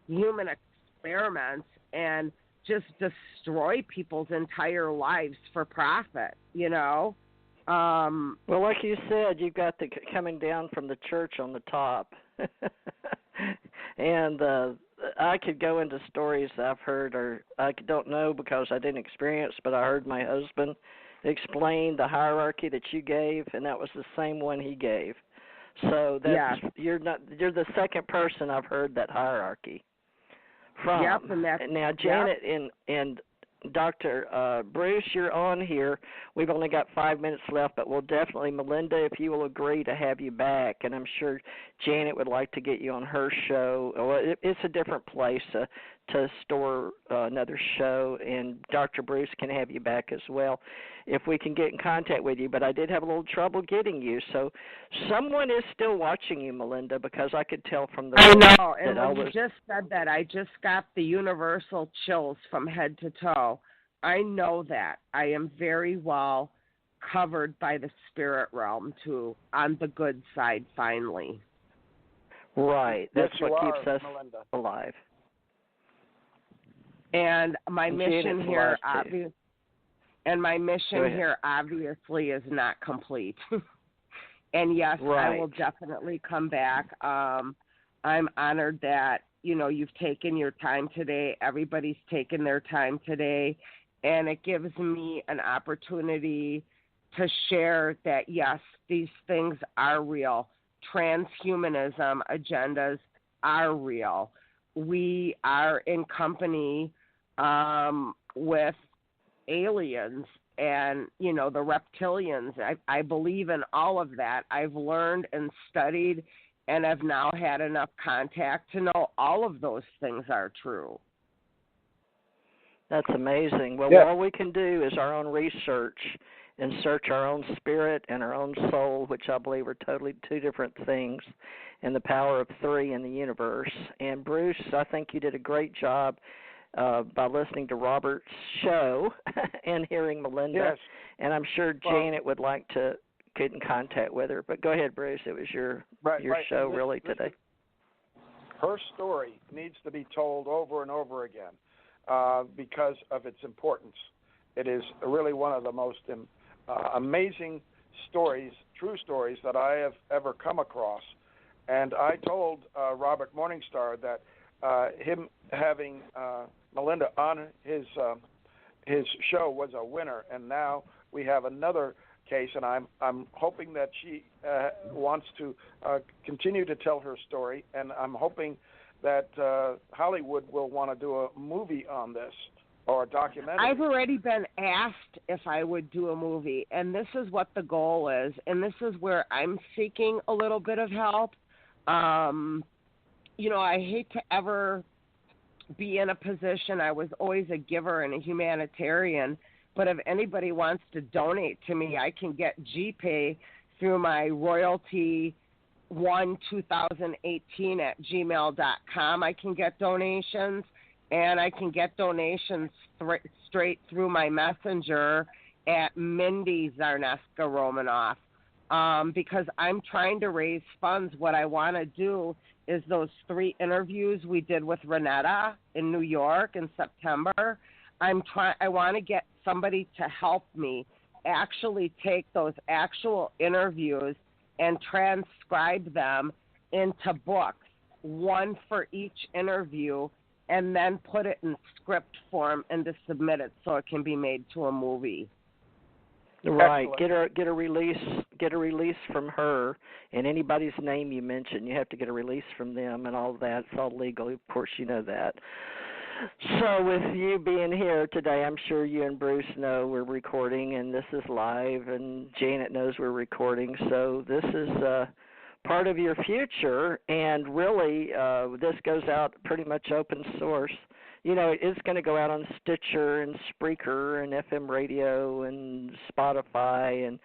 human experiments and just destroy people's entire lives for profit, you know? Well, like you said, you've got the coming down from the church on the top. And I could go into stories I've heard, or I don't know because I didn't experience, but I heard my husband explain the hierarchy that you gave, and that was the same one he gave. So that's, you're the second person I've heard that hierarchy from. Yep, and now Janet and Dr. Bruce, you're on here. We've only got 5 minutes left, but we'll definitely, Melinda, if you will agree to have you back, and I'm sure Janet would like to get you on her show. Well, it's a different place to store another show, and Dr. Bruce can have you back as well if we can get in contact with you. But I did have a little trouble getting you, so someone is still watching you, Melinda, because I could tell from the I know, and when you just said that, I just got the universal chills from head to toe. I know that. I am very well covered by the spirit realm, too, on the good side, finally. Right. That's yes, what keeps us Melinda. alive. And my mission here, obviously is not complete. And yes, right. I will definitely come back. I'm honored that, you know, you've taken your time today. Everybody's taken their time today. And it gives me an opportunity to share that, yes, these things are real. Transhumanism agendas are real. We are in company with aliens and, you know, the reptilians. I believe in all of that. I've learned and studied and have now had enough contact to know all of those things are true. That's amazing. Well, all we can do is our own research and search our own spirit and our own soul, which I believe are totally two different things, and the power of three in the universe. And Bruce, I think you did a great job by listening to Robert's show and hearing Melinda. Yes. And I'm sure Janet would like to get in contact with her. But go ahead, Bruce. It was your show really today. Her story needs to be told over and over again because of its importance. It is really one of the most amazing stories, true stories, that I have ever come across. And I told Robert Morningstar that him having Melinda on his show was a winner, and now we have another case, and I'm hoping that she wants to continue to tell her story, and I'm hoping that Hollywood will want to do a movie on this or a documentary. I've already been asked if I would do a movie, and this is what the goal is, and this is where I'm seeking a little bit of help. You know, I hate to ever be in a position. I was always a giver and a humanitarian, but if anybody wants to donate to me, I can get GPay through my royalty12018@gmail.com. I can get donations, and I can get donations straight through my messenger at Mindy Czarneska Romanov. because I'm trying to raise funds. What I want to do is those 3 interviews we did with Renetta in New York in September. I want to get somebody to help me actually take those actual interviews and transcribe them into books, one for each interview, and then put it in script form and to submit it so it can be made to a movie. Right. Excellent. Get a release from her, and anybody's name you mention, you have to get a release from them and all that. It's all legal. Of course, you know that. So with you being here today, I'm sure you and Bruce know we're recording, and this is live, and Janet knows we're recording. So this is part of your future, and really this goes out pretty much open source. You know, it's going to go out on Stitcher and Spreaker and FM radio and Spotify and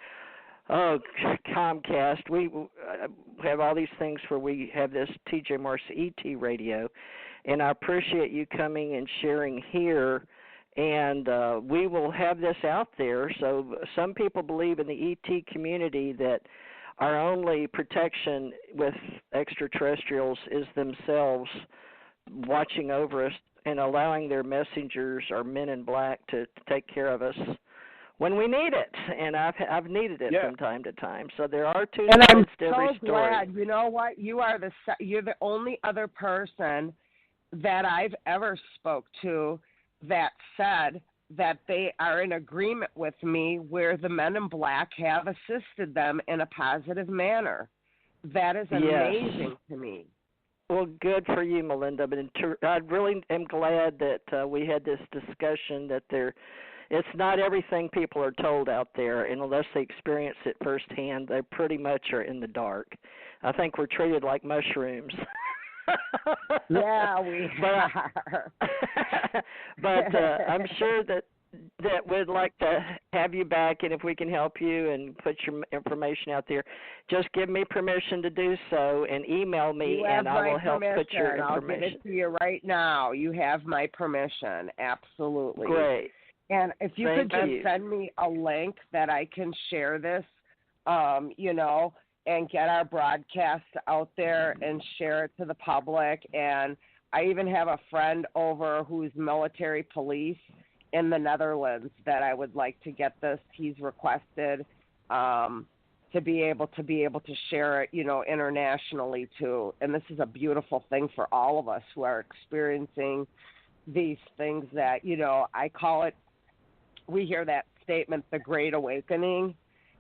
Comcast. We have all these things where we have this TJ Morris ET radio, and I appreciate you coming and sharing here. And we will have this out there. So some people believe in the ET community that our only protection with extraterrestrials is themselves watching over us and allowing their messengers or men in black to take care of us when we need it. And I've needed it from time to time. So there are two sides to every story. And I'm so glad. You know what? You're the only other person that I've ever spoke to that said that they are in agreement with me where the men in black have assisted them in a positive manner. That is amazing to me. Well, good for you, Melinda. But I really am glad that we had this discussion that it's not everything people are told out there, and unless they experience it firsthand, they pretty much are in the dark. I think we're treated like mushrooms. Yeah, we are. But I'm sure that we'd like to have you back, and if we can help you and put your information out there, just give me permission to do so and email me, and I will help put your information. I'll give it to you right now. You have my permission. Absolutely. Great. And if you could just send me a link that I can share this, and get our broadcast out there and share it to the public. And I even have a friend over who's military police in the Netherlands that I would like to get this. He's requested to be able to share it, internationally too. And this is a beautiful thing for all of us who are experiencing these things that, I call it, we hear that statement, the Great Awakening.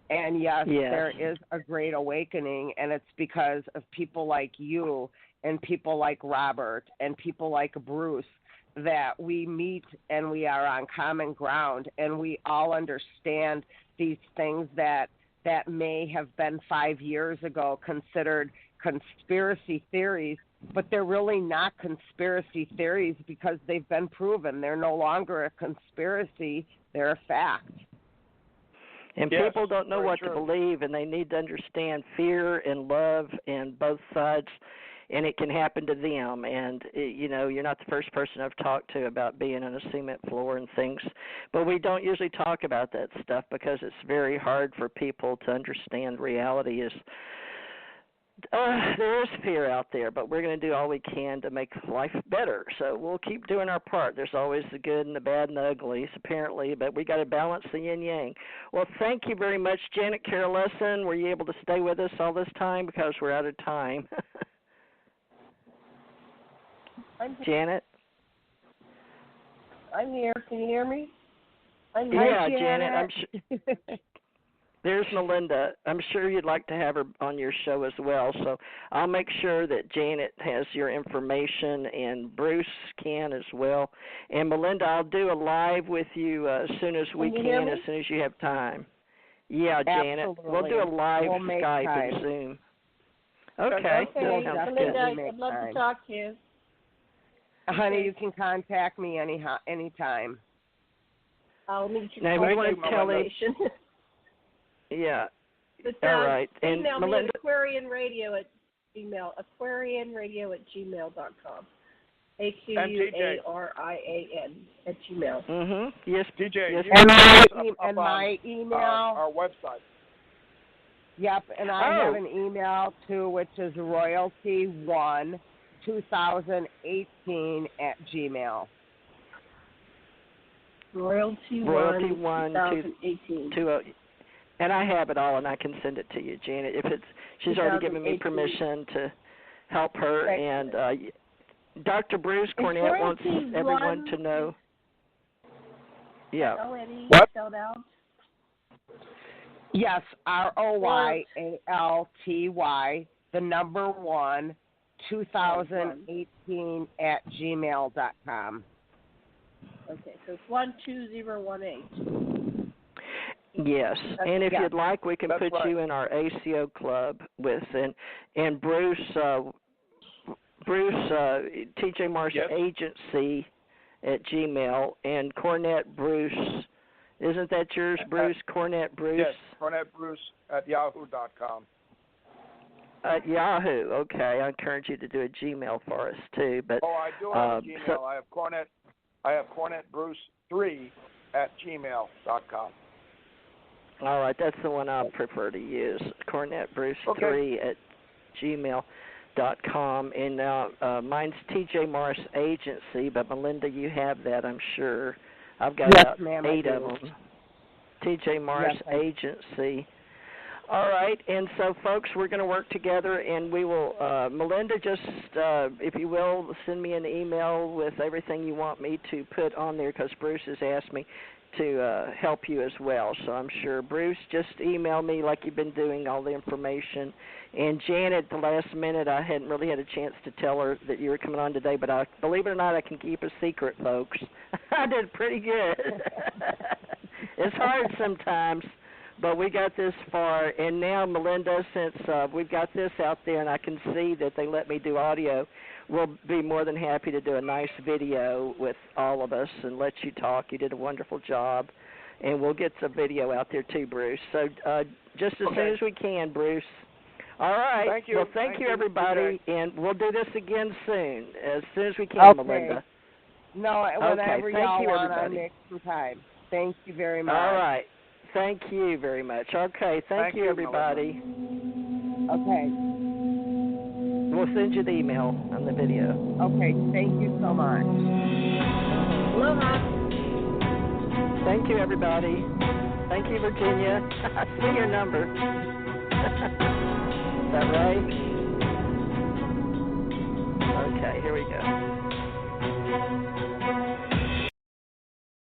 And yes, there is a great awakening, and it's because of people like you and people like Robert and people like Bruce that we meet and we are on common ground, and we all understand these things that may have been 5 years ago considered conspiracy theories, but they're really not conspiracy theories because they've been proven. They're no longer a conspiracy, they're a fact. And people don't know what to believe, and they need to understand fear and love and both sides, and it can happen to them. And, you're not the first person I've talked to about being on a cement floor and things, but we don't usually talk about that stuff because it's very hard for people to understand reality is there is fear out there, but we're going to do all we can to make life better. So we'll keep doing our part. There's always the good and the bad and the uglies, apparently, but we got to balance the yin-yang. Well, thank you very much, Janet Carol Lessin. Were you able to stay with us all this time because we're out of time? Janet? I'm here. Can you hear me? I'm here. Yeah, Janet. I'm sure. There's Melinda. I'm sure you'd like to have her on your show as well, so I'll make sure that Janet has your information and Bruce can as well. And Melinda, I'll do a live with you as soon as we can, as soon as you have time. Yeah, Janet. Absolutely. We'll do a live Skype and Zoom. Okay. Melinda, I'd love to talk to you. Honey, you can contact me anytime. I'll need your information. Yeah. But, all right. And email Melinda, me at aquarianradio@gmail.com. aquarian@gmail. Mm-hmm. Yes, DJ. Yes. And my email. Our website. Yep, and I have an email too, which is royalty12018 @gmail. Royalty1 2018. And I have it all, and I can send it to you, Janet. She's already given me permission to help her, and Dr. Bruce Cornet wants everyone to know. Yeah. What? Spelled out? Yes, ROYALTY, the number 1, 2018 @gmail.com. Okay, so it's 12018. Yes, and if you'd like, we can put you in our ACO club with and Bruce TJ Morris Agency @gmail, and Cornet Bruce. Isn't that yours, Bruce? Cornet Bruce? Yes, Cornet Bruce @yahoo.com. At Yahoo, okay. I encourage you to do a Gmail for us too. But I do have a Gmail. I have Cornet Bruce 3 @gmail.com. All right, that's the one I prefer to use. Cornet Bruce 3 @gmail.com, and mine's TJ Morris Agency. But Melinda, you have that, I'm sure. I've got about 8 of them. TJ Morris Agency. All right, and so, folks, we're going to work together, and we will, Melinda, just, if you will, send me an email with everything you want me to put on there, because Bruce has asked me to help you as well. So I'm sure, Bruce, just email me like you've been doing, all the information. And Janet, at the last minute, I hadn't really had a chance to tell her that you were coming on today, but believe it or not, I can keep a secret, folks. I did pretty good. It's hard sometimes, but we got this far. And now, Melinda, since we've got this out there and I can see that they let me do audio, we'll be more than happy to do a nice video with all of us and let you talk. You did a wonderful job. And we'll get some video out there too, Bruce. So just as soon as we can, Bruce. All right. Thank you. Well, thank you, everybody. And we'll do this again soon, as soon as we can, Melinda. No, whenever y'all want, I make some time. Thank you very much. All right. Thank you very much. Okay. Thank you, everybody. Melinda. Okay. We'll send you the email on the video. Okay. Thank you so much. Aloha. Thank you, everybody. Thank you, Virginia. I see your number. Is that right? Okay, here we go.